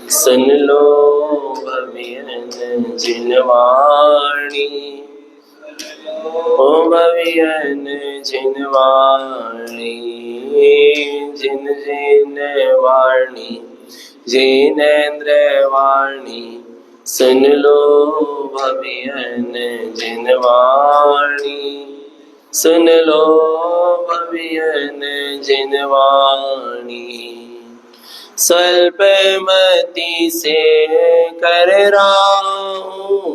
सुन लो भवियन जिनवाणी, ओ भवियन जिनवाणी, जिन जिन वाणी जिनेन्द्र वाणी। सुन लो भवियन जिनवाणी, सुन लो भवियन जिनवाणी। स्वल्पमति से कर राहूं,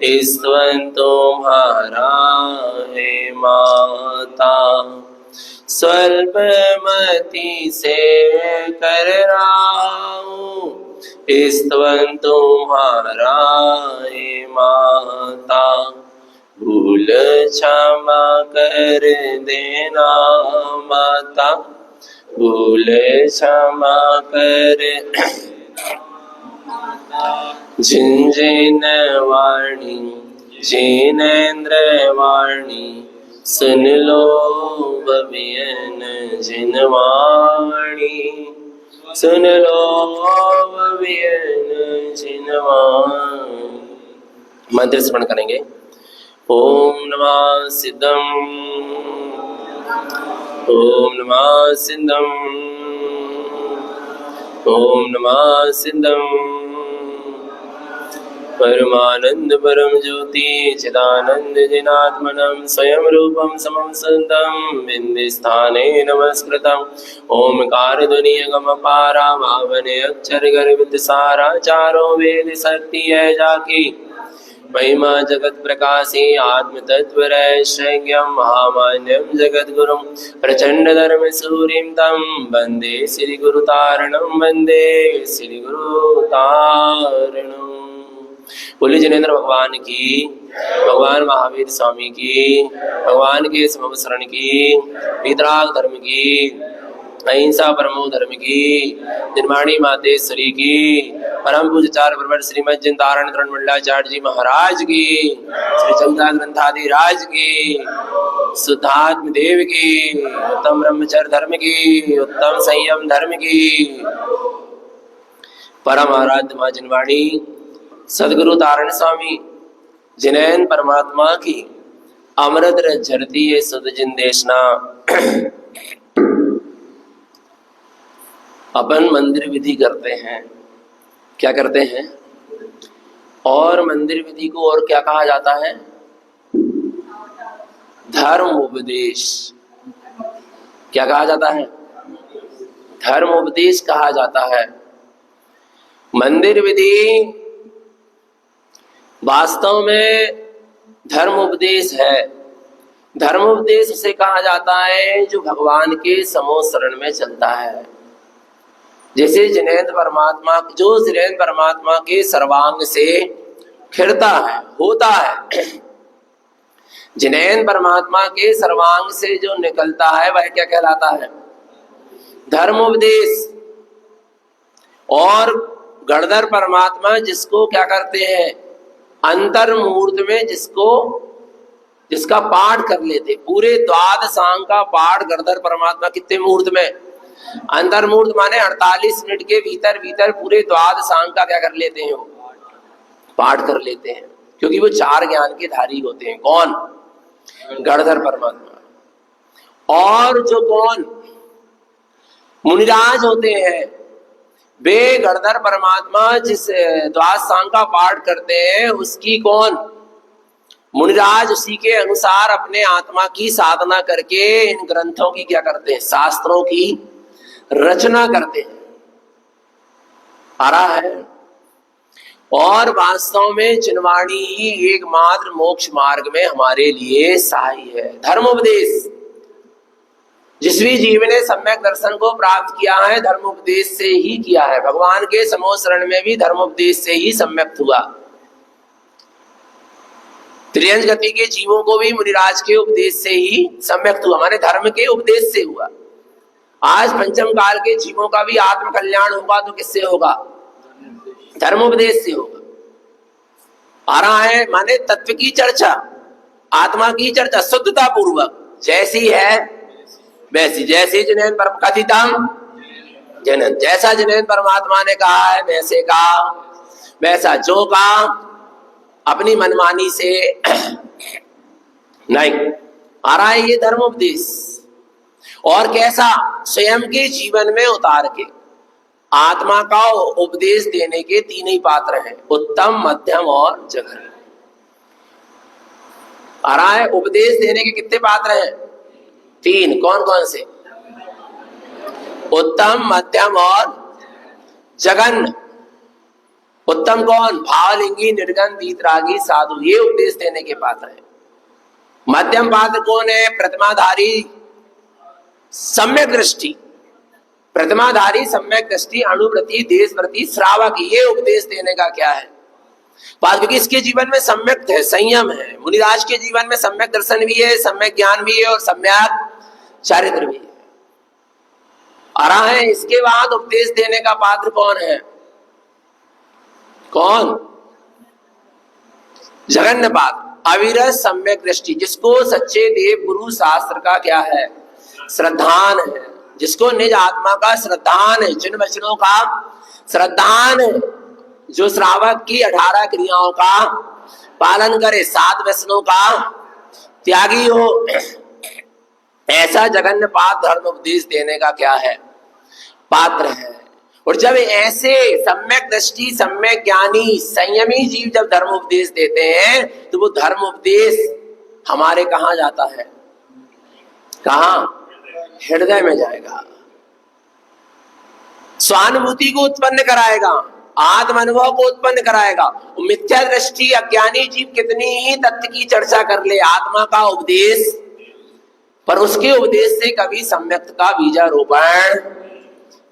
ईश्वन तुम्हारा है माता। स्वल्पमति से कर राहूं, ईश्वन तुम्हारा है माता। भूल क्षमा कर देना माता, भूल क्षमा कर। जिन जिन वाणी जिनेन्द्र वाणी, सुन लो भवियन जिनवाणी, सुन लो भवियन जिनवाणी। मंत्र स्मरण करेंगे। ओम नमः सिद्धम, ओम नमः सिद्धम, ओम नमः सिद्धम। परमानंद परम ज्योति चिदानंद जिनात्मनं स्वयं रूपम समं सुन्दरं बिंदि स्थाने नमस्कृतम्। ओमकार ध्वनि गम पारा भावने अक्षर गर्भित सारा, चारों वेद शक्ति है जाकी। महिमा जगत प्रकाशी आत्म तत्व रहस्यज्ञं, महामान्यं जगत गुरुं प्रचंड धर्म सूरिं तं वंदे श्री गुरु तारणं, वंदे श्री गुरु तारणं। बोलिए जिनेन्द्र भगवान की, भगवान महावीर स्वामी की, भगवान के समवसरण की, वीतराग धर्म की, अहिंसा परमो धर्म की, निर्माणी मातेश्वरी की, परम पूज्य चार प्रवर श्रीमद जिनतारण तरणमंडलाचार्य जी महाराज की, श्री चंदा ग्रंथादि राज की, शुद्धात्म देव की, उत्तम ब्रह्मचर्य धर्म की, उत्तम संयम धर्म की, परम आराध्य मां जिनवाणी सदगुरु तारण स्वामी जिनैन परमात्मा की अमृत रस झरती है सुध जिन देशना। अपन मंदिर विधि करते हैं, क्या करते हैं? और मंदिर विधि को और क्या कहा जाता है? धर्म उपदेश। क्या कहा जाता है? धर्म उपदेश कहा जाता है। मंदिर विधि वास्तव में धर्म उपदेश है। धर्म उपदेश उसे कहा जाता है जो भगवान के समो शरण में चलता है। जैसे जिनेन्द्र परमात्मा, जो जिनेन्द्र परमात्मा के सर्वांग से खिरता है, होता है, जिनेन्द्र परमात्मा के सर्वांग से जो निकलता है वह क्या कहलाता है? धर्म उपदेश। और गणधर परमात्मा जिसको क्या करते हैं? अंतर मुहूर्त में जिसका पाठ कर लेते, पूरे द्वादशांग का पाठ गणधर परमात्मा कितने मुहूर्त में? अंतर मुहूर्त माने 48 मिनट के भीतर भीतर पूरे द्वादशांग का क्या कर लेते हैं? वो पाठ कर लेते हैं, क्योंकि वो चार ज्ञान के धारी होते हैं। कौन? गणधर परमात्मा। और जो कौन मुनिराज होते हैं, वे गणधर परमात्मा जिस द्वादशांग का पाठ करते हैं उसकी कौन? मुनिराज उसी के अनुसार अपने आत्मा की साधना करके इन ग्रंथों की क्या करते हैं? शास्त्रों की रचना करते हैं। आ रहा है। और वास्तव में जिनवाणी ही एकमात्र मोक्ष मार्ग में हमारे लिए सहाय है। धर्मोपदेश, जिस भी जीव ने सम्यक दर्शन को प्राप्त किया है धर्मोपदेश से ही किया है। भगवान के समो शरण में भी धर्मोपदेश से ही सम्यक्त हुआ। त्रियंज गति के जीवों को भी मुनिराज के उपदेश से ही सम्यक्त हुआ, माने धर्म के उपदेश से हुआ। आज पंचम काल के जीवों का भी आत्म कल्याण होगा तो किससे होगा? धर्मोपदेश से होगा। आ रहा है, माने तत्व की चर्चा, आत्मा की चर्चा शुद्धता पूर्वक, जैसी है वैसी, जैसी जिन्हें कथितम जिनेन्द्र, जैसा जिनेन्द्र परमात्मा ने कहा है वैसे का वैसा, जो का अपनी मनमानी से नहीं आ रहा है ये धर्म उपदेश। और कैसा, स्वयं के जीवन में उतार के आत्मा का उपदेश देने के तीन ही पात्र हैं, उत्तम, मध्यम और जघन्य। आ रहा है उपदेश देने के कितने पात्र हैं? तीन। कौन कौन से? उत्तम, मध्यम और जघन्य। उत्तम कौन? भावलिंगी, निर्गन, वीतरागी, साधु, ये उपदेश देने के पात्र हैं। मध्यम पात्र कौन है? प्रतिमाधारी, सम्यक दृष्टि, प्रतिमाधारी, सम्यक दृष्टि, अणुव्रति, देशव्रति, श्रावक, ये उपदेश देने का क्या है बात, क्योंकि इसके जीवन में सम्यक है, संयम है। मुनिराज के जीवन में सम्यक दर्शन भी है, सम्यक ज्ञान भी है और सम्यक चारित्र भी है। आ रहा है इसके बाद उपदेश देने का पात्र कौन है? कौन? जघन्य पात्र, अविरत सम्यक दृष्टि, जिसको सच्चे देव गुरु शास्त्र का क्या है? श्रद्धान है, जिसको निज आत्मा का श्रद्धान है, जिन वचनों का श्रद्धान है, जो श्रावक की 18 क्रियाओं का पालन करे, 7 व्यसनों का त्यागी हो, ऐसा जघन्य पात्र धर्म उपदेश देने का क्या है? पात्र है। और जब ऐसे सम्यक दृष्टि, सम्यक ज्ञानी, संयमी जीव जब धर्म उपदेश देते हैं तो वो धर्म उपदेश हमारे कहाँ जाता है? कहाँ? हृदय में जाएगा, स्वानुभूति को उत्पन्न कराएगा, आत्म अनुभव को उत्पन्न कराएगा। मिथ्या दृष्टि अज्ञानी जीव कितनी ही तत्व की चर्चा कर ले, आत्मा का उपदेश, पर उसके उपदेश से कभी सम्यक का बीजारोपण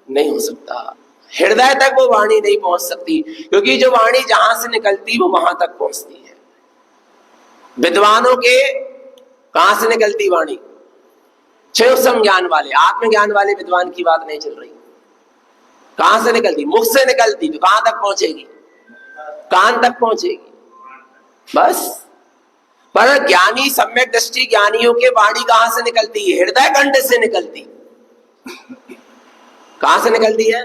नहीं हो सकता। हृदय तक वो वाणी नहीं पहुंच सकती, क्योंकि जो वाणी जहां से निकलती वो वहां तक पहुंचती है। विद्वानों के कहां से निकलती वाणी? क्षयोत्सम ज्ञान वाले, आत्मज्ञान वाले विद्वान की बात नहीं चल रही। कहां से निकलती? मुख से निकलती, तो कहां तक पहुंचेगी? कान तक पहुंचेगी बस। पर ज्ञानी, सम्यक दृष्टि ज्ञानियों के वाणी कहां से निकलती है? हृदय कंठ से निकलती। कहां से निकलती है?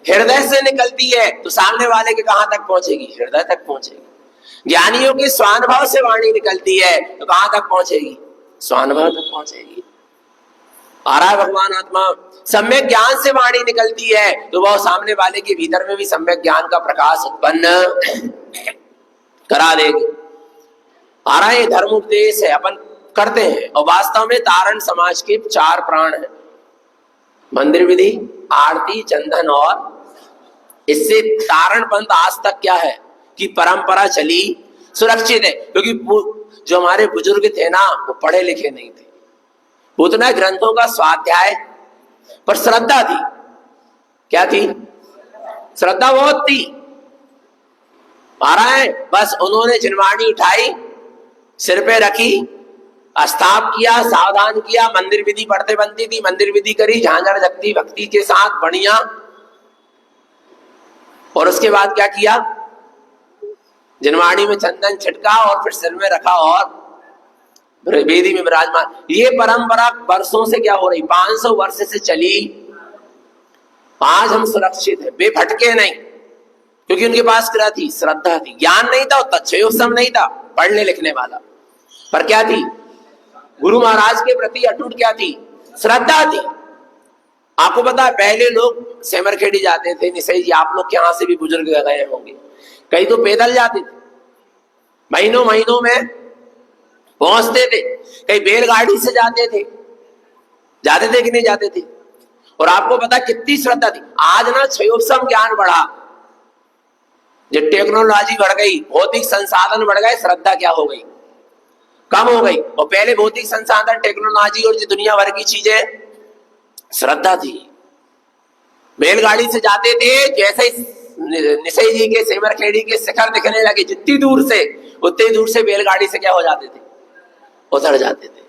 हृदय से निकलती है, तो सामने वाले के कहां तक पहुंचेगी? हृदय तक पहुंचेगी। ज्ञानियों की स्वानुभव से वाणी निकलती है, तो कहां तक पहुंचेगी? स्वानुभव तक पहुंचेगी। आ रहा है भगवान आत्मा। सम्यक ज्ञान से वाणी निकलती है, तो वह सामने वाले के भीतर में भी सम्यक ज्ञान का प्रकाश उत्पन्न करा देगी। आ रहा है धर्म उपदेश है, अपन करते हैं। और वास्तव में तारण समाज के 4 प्राण है, मंदिर विधि, आरती, चंदन और इससे तारण पंथ आज तक क्या है कि परंपरा चली, सुरक्षित है। क्योंकि जो हमारे बुजुर्ग थे ना, वो पढ़े लिखे नहीं थे, उतना ग्रंथों का स्वाध्याय, पर श्रद्धा थी। क्या थी? श्रद्धा बहुत थी। आ रहा है बस उन्होंने जिनवाणी उठाई, सिर पे रखी, स्थाप किया, सावधान किया, मंदिर विधि पढ़ते बनती थी, मंदिर विधि करी, झांझर जगती भक्ति के साथ बढ़िया। और उसके बाद क्या किया? जिनवाणी में चंदन छिटका और फिर सिर में रखा और वेदी में विराजमान। ये परंपरा वर्षों से क्या हो रही? 500 वर्ष से चली। आज हम सुरक्षित हैं, बेफटके नहीं, क्योंकि उनके पास क्या थी? श्रद्धा थी। ज्ञान नहीं था, तत्सम नहीं था, पढ़ने लिखने वाला, पर क्या थी? गुरु महाराज के प्रति अटूट क्या थी? श्रद्धा थी। आपको पता है पहले लोग सेमरखेड़ी जाते थे, निशई जी आप लोग यहाँ से भी बुजुर्ग गए होंगे, कई तो पैदल जाते थे, महीनों महीनों में पहुंचते थे, कई बैलगाड़ी से जाते थे कि नहीं जाते थे। और आपको पता कितनी श्रद्धा थी। आज ना क्षयोत्सम ज्ञान बढ़ा, जो टेक्नोलॉजी बढ़ गई, भौतिक संसाधन बढ़ गए, श्रद्धा क्या हो गई? कम हो गई। और पहले भौतिक संसाधन, टेक्नोलॉजी और जो दुनिया भर की चीजें, श्रद्धा थी। बैलगाड़ी से जाते थे, जैसे निशई जी के सेमरखेड़ी के शिखर दिखने लगे, जितनी दूर से उतनी दूर से बैलगाड़ी से क्या हो जाते थे? उतर जाते थे।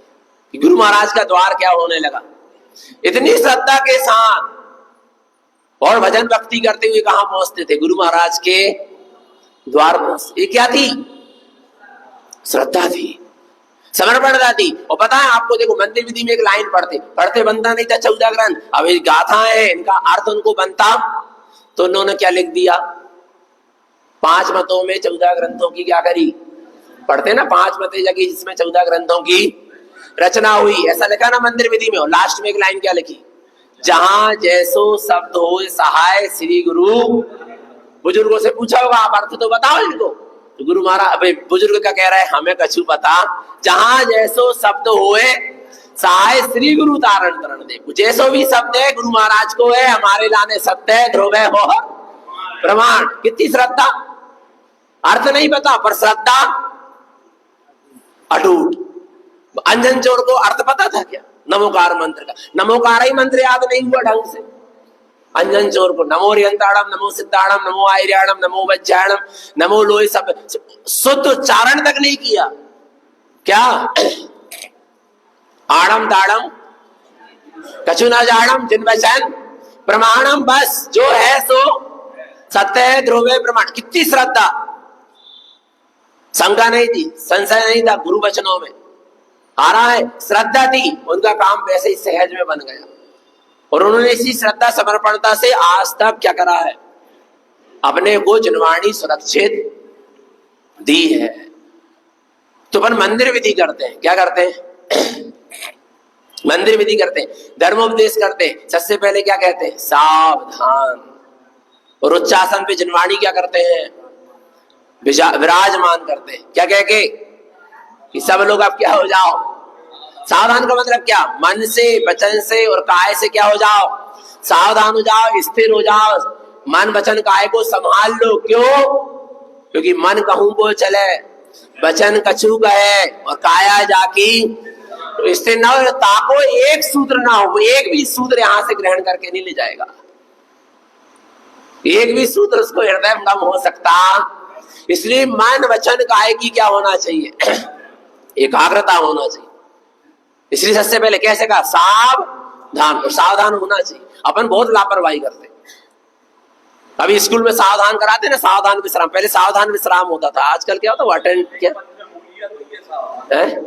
गुरु महाराज का द्वार क्या होने लगा? इतनी श्रद्धा के साथ और भजन भक्ति करते हुए कहां पहुंचते थे? गुरु महाराज के द्वार पहुंचते। ये क्या थी? श्रद्धा थी। समर्पण दाती। और पता है आपको, देखो मंदिर विधि में एक लाइन पढ़ते बनता नहीं था 14 ग्रंथ। अब ये गाथाएं है, इनका अर्थ उनको बनता, तो उन्होंने क्या लिख दिया, 5 मतों में 14 ग्रंथों की क्या करी, पढ़ते ना 5 मतें जगी जिसमें 14 ग्रंथों की रचना हुई, ऐसा लिखा ना मंदिर विधि में। और लास्ट में एक लाइन क्या लिखी, जहां जैसो शब्द हो सहाय श्री गुरु। बुजुर्गों से पूछा होगा, आप अर्थ तो बताओ इनको। तो गुरु महाराज, बुजुर्ग क्या कह रहा है, हमें कछु पता, जहां जैसो शब्द होए सहाय श्री गुरु तारण तरण दे। जैसो भी शब्द है गुरु महाराज को है, हमारे लाने सत्य है, ध्रुव हो प्रमाण। कितनी श्रद्धा, अर्थ नहीं पता पर श्रद्धा अटूट। अंजन चोर को अर्थ पता था क्या नमोकार मंत्र का? नमोकार ही मंत्र याद नहीं हुआ ढंग से। अंजन चोर को नमो रियंताड़म, नमो सिद्धाड़म, नमो आयर्याणम, नमो वज्जायणम, नमो लोहे, सब शुद्ध उच्चारण तक नहीं किया। क्या आड़म ताड़म कछु न जाड़म जिन वचन प्रमाणम, बस जो है सो सत्य है, ध्रुव है, प्रमाण। कितनी श्रद्धा, शंका नहीं थी, संशय नहीं था गुरु वचनों में। आ रहा है, श्रद्धा थी, उनका काम वैसे ही सहज में बन गया। और उन्होंने इसी श्रद्धा समर्पणता से आज तक क्या करा है, अपने को जनवाणी सुरक्षित दी है। तो अपन मंदिर विधि करते हैं, क्या करते हैं मंदिर विधि करते हैं, धर्मोपदेश करते हैं। सबसे पहले क्या कहते हैं, सावधान। और उच्चासन पे जनवाणी क्या करते हैं, विराजमान करते हैं। क्या कह के कि सब लोग अब क्या हो जाओ, सावधान का मतलब क्या, मन से, वचन से और काय से क्या हो जाओ, सावधान हो जाओ, स्थिर हो जाओ। मन वचन काय को संभाल लो। क्यों? क्योंकि मन कहूं को चले, वचन कछु कहे और काया जाकी। तो इससे न ताको एक सूत्र ना हो, एक भी सूत्र यहां से ग्रहण करके नहीं ले जाएगा, एक भी सूत्र उसको हृदय में कम हो सकता। इसलिए मन वचन काय की क्या होना चाहिए, एकाग्रता होना चाहिए। इसलिए सबसे पहले कैसे कहा, सावधान। और सावधान होना चाहिए। अपन बहुत लापरवाही करते, अभी स्कूल में सावधान कराते ना, सावधान विश्राम। पहले सावधान विश्राम होता था, आजकल क्या होता है, अटेंड क्या है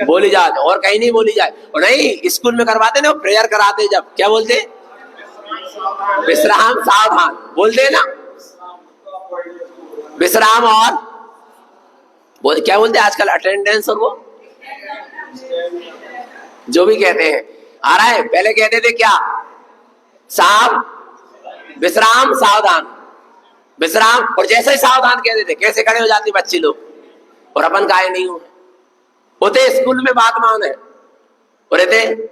बोली जाए और कहीं नहीं बोली जाए। और नहीं, स्कूल में करवाते ना, प्रेयर कराते जब क्या बोलते, विश्राम सावधान बोलते ना, विश्राम और क्या बोलते आजकल, अटेंडेंस और वो जो भी कहते हैं। आ रहा है, पहले कहते थे क्या, विश्राम सावधान, विश्राम। और जैसे ही सावधान कहते थे, कैसे खड़े हो जाते बच्चे लोग। और अपन काहे नहीं होते स्कूल में, बात मान है और रहते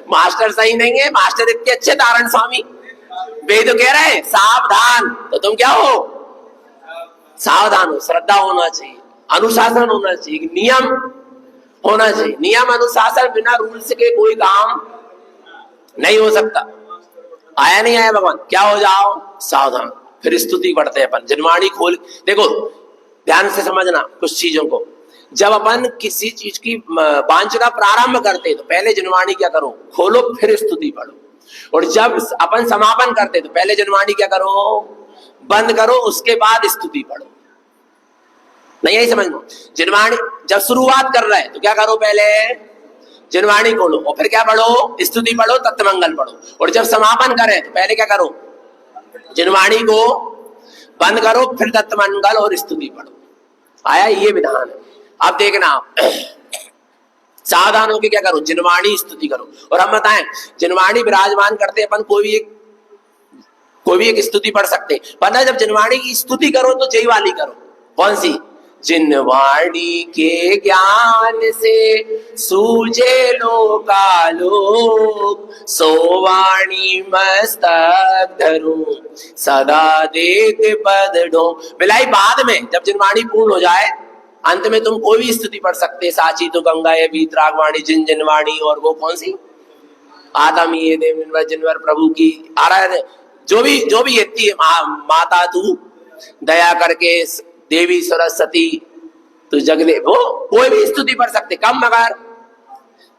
मास्टर सही नहीं है, मास्टर इतने अच्छे तारण स्वामी वे तो कह रहे हैं सावधान, तो तुम क्या हो, सावधान हो। श्रद्धा होना चाहिए, अनुशासन होना चाहिए, नियम होना चाहिए। नियम अनुशासन बिना रूल्स के कोई काम नहीं हो सकता। आया नहीं आया भगवान, क्या हो जाओ, सावधान। फिर स्तुति पढ़ते हैं अपन, जनवाणी खोल। देखो ध्यान से समझना कुछ चीजों को। जब अपन किसी चीज की वांछना प्रारंभ करते तो पहले जनवाणी क्या करो, खोलो, फिर स्तुति पढ़ो। और जब अपन समापन करते तो पहले जनवाणी क्या करो, बंद करो, उसके बाद स्तुति पढ़ो। नहीं यही समझ लो, जनवाणी जब शुरुआत कर रहे हैं तो क्या करो, पहले जनवाणी खोलो और फिर क्या पढ़ो, स्तुति पढ़ो, तत्वमंगल पढ़ो। और जब समापन करें तो पहले क्या करो, जनवाणी को बंद करो, फिर तत्वमंगल और स्तुति पढ़ो। आया, ये विधान है। अब देखना आप सावधान होकर क्या करो, जनवाणी स्तुति करो। और हम बताएं, जनवाणी विराजमान करते अपन कोई भी एक स्तुति पढ़ सकते, पर जब जनवाणी की स्तुति करो तो जय वाली करो। कौन सी, जिनवाणी के ज्ञान से सूझे लोकालोक, सोवाणी मस्तक धरूं सदा देत पद ढो। बिलाई बाद में जब जिनवाणी पूर्ण हो जाए, अंत में तुम कोई भी स्तुति पढ़ सकते, साची तो गंगा है बीत रागवाणी जिन जिनवाणी। और वो कौन सी, आदम ये देव जिनवर प्रभु की। आ रहा है, जो भी इतनी माता तू दया करके, देवी सरस्वती तो जगले, वो कोई भी स्तुति पढ़ सकते, कम मगर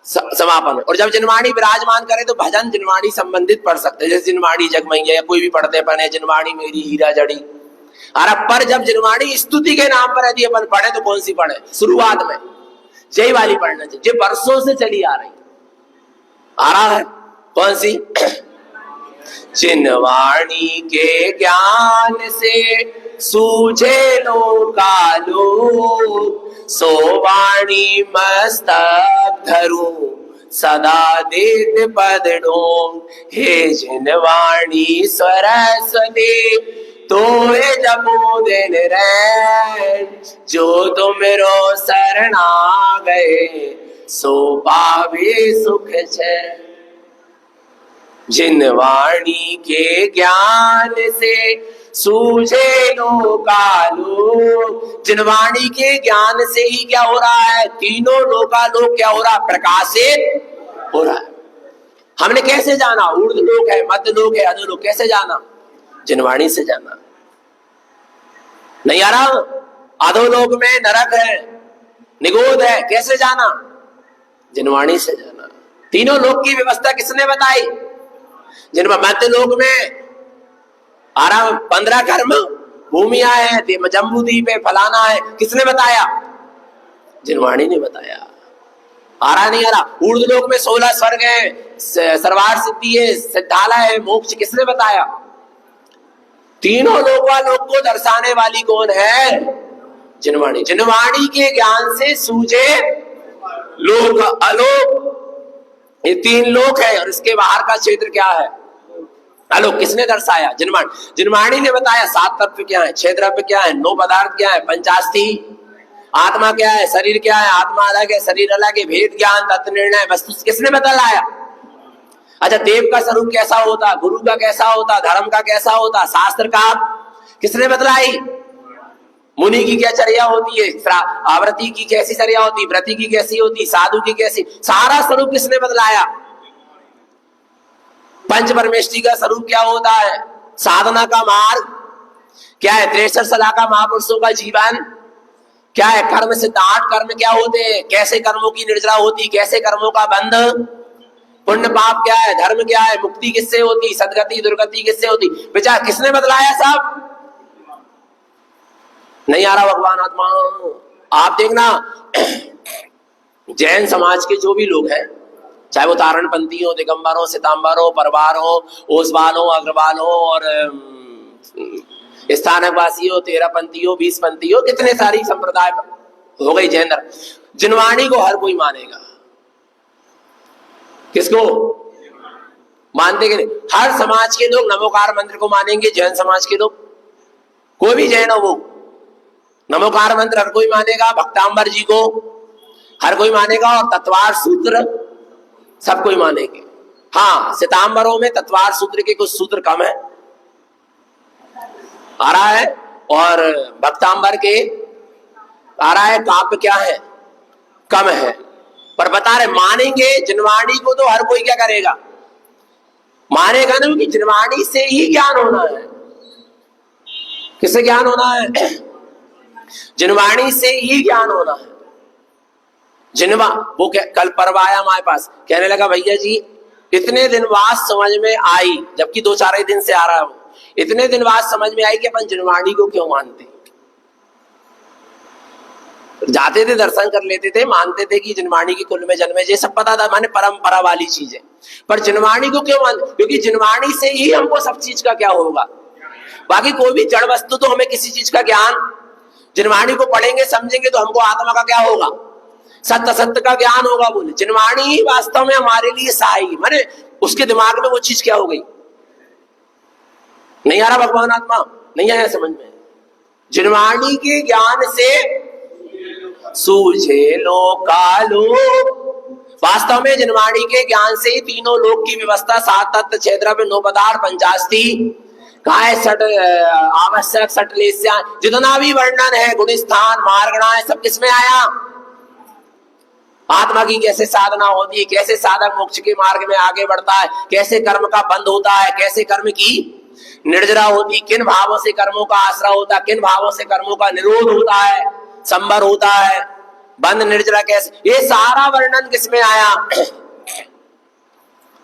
समापन। और जब जिनवाणी विराजमान करे तो भजन जिनवाणी संबंधित पढ़ सकते, जैसे जिनवाणी जगमैया, या कोई भी पढ़ते पने, जिनवाणी मेरी हीरा जड़ी, और अब पर जब जिनवाणी स्तुति के नाम पर यदि अपन पढ़े तो कौन सी पढ़े? शुरुआत में जय वाली पढ़ना चाहिए, जो बरसों से चली आ रहा है। कौन सी? जिनवाणी के ज्ञान से सूझे लोकालोक, सो वाणी मस्तक धरूं सदा देत पद ढोंग। हे जिनवाणी सरस्वती तोहे जपो दिन रैन, जो तुमरो शरणा गए सो पावे सुख चैन। जिनवाणी के ज्ञान से सूझे लोकालोक, जिनवाणी के ज्ञान से ही क्या हो रहा है? तीनों लोकालोक क्या हो रहा है? प्रकाशित हो रहा है। हमने कैसे जाना? ऊर्ध्व लोक है, मध्य लोक है, अधोलोक, कैसे जाना? जिनवाणी से जाना। नहीं आ रहा? अधोलोक में नरक है, निगोद है, कैसे जाना? जिनवाणी से जाना। तीनों लोक की व्यवस्था किसने बताई? जिनमें मध्य लोक में 15 कर्म भूमिया है, जम्बूद्वीप है, फलाना है, किसने बताया? जिनवाणी ने बताया। आ रहा नहीं आ रहा? ऊर्ध्व लोक में 16 स्वर्ग है, सर्वार्थ सिद्धि है, सिद्धालय है, मोक्ष, किसने बताया? तीनों लोकालोक को दर्शाने वाली कौन है? जिनवाणी। जिनवाणी के ज्ञान से सूझे लोक अलोक, ये 3 लोक है और इसके बाहर का क्षेत्र क्या है? आलोक। किसने दर्शाया? जिनवाणी। जिनवाणी ने बताया 7 तत्व क्या है, 6 द्रव्य क्या है, 9 पदार्थ क्या है, पंचास्थी, आत्मा क्या है, शरीर क्या है, आत्मा अलग है, शरीर अलग है, भेद ज्ञान, तत्व निर्णय, वस्तु, किसने बतलाया? अच्छा, देव का स्वरूप कैसा होता, गुरु का कैसा होता, धर्म का कैसा होता, शास्त्र का किसने बतलाई? मुनि की क्या चर्या होती है, आवृत्ति की कैसी चर्या होती, व्रति की कैसी होती, साधु की कैसी, सारा स्वरूप किसने बतलाया? पंच परमेष्टि का स्वरूप क्या होता है, साधना का मार्ग क्या है, 63 सदा का महापुरुषों का जीवन क्या है, कर्म सिद्धांत कर्म क्या होते हैं, कैसे कर्मों की निर्जरा होती, कैसे कर्मों का बंध, पुण्य पाप क्या है, धर्म क्या है, मुक्ति किससे होती, सदगति दुर्गति किससे होती, विचार किसने बतलाया? सब नहीं आ रहा भगवान आत्मा। आप देखना जैन समाज के जो भी लोग हैं, चाहे वो तारणपंथी हो, दिगंबर हो, सितंबर हो, परवार हो, ओसवाल हो, अग्रवाल हो और स्थानकवासी हो, 13पंथी हो, 20पंथी हो, कितने सारी संप्रदाय हो गई जैन धर्म। जिनवाणी को हर कोई मानेगा। किसको मानते कि नहीं? हर समाज के लोग नमोकार मंत्र को मानेंगे। जैन समाज के लोग, कोई भी जैन हो वो नमोकार मंत्र हर कोई मानेगा, भक्तांबर जी को हर कोई मानेगा और तत्वार सूत्र सब कोई मानेंगे। हाँ, सितंबरों में तत्वार सूत्र के कुछ सूत्र कम है, आ रहा है, और भक्तांबर के आ रहा है, काव्य क्या है, कम है, पर बता रहे मानेंगे। जिनवाणी को तो हर कोई क्या करेगा, मानेगा ना, कि जिनवाणी से ही ज्ञान होना है। किससे ज्ञान होना है? जिनवाणी से ही ज्ञान होना है। जिनवा वो कल परवाया हमारे पास, कहने लगा भैया जी इतने दिन बाद समझ में आई, जबकि 2-4 ही दिन से आ रहा है, इतने दिन बाद समझ में आई कि अपन जिनवाणी को क्यों मानते। जाते थे, दर्शन कर लेते थे, मानते थे कि जिनवाणी की कुल में जन्मे, ये सब पता था, माने परंपरा वाली चीज है, पर जिनवाणी को क्यों मानते? क्योंकि जिनवाणी से ही हमको सब चीज का क्या होगा। बाकी कोई भी जड़ वस्तु तो हमें किसी चीज का ज्ञान, जिनवाणी को पढ़ेंगे समझेंगे तो हमको आत्मा का क्या होगा, सत्य सत्य का ज्ञान होगा। बोले जिनवाणी ही वास्तव में हमारे लिए सहायक, माने उसके दिमाग में वो चीज क्या हो गई। नहीं आ रहा भगवान आत्मा? नहीं आया समझ में? जिनवाणी के ज्ञान से सूझे लोकालोक, वास्तव में जिनवाणी के ज्ञान से ही तीनों लोक की व्यवस्था, 7 तत्व, 6 द्रव्य, 9 पदार्थ, पंचास्थी, काय सट आवश्यक, सटलेस्या, जितना भी वर्णन है, गुणस्थान, मार्गणाएं, सब किसमें आया? आत्मा की कैसे साधना होती है, कैसे साधक मोक्ष के मार्ग में आगे बढ़ता है, कैसे कर्म का बंध होता है, कैसे कर्म की निर्जरा होती, किन भावों से कर्मों का आश्रय होता है, किन भावों से कर्मों का निरोध होता है, संबर होता है, बंध निर्जरा कैसे, ये सारा वर्णन किसमें आया?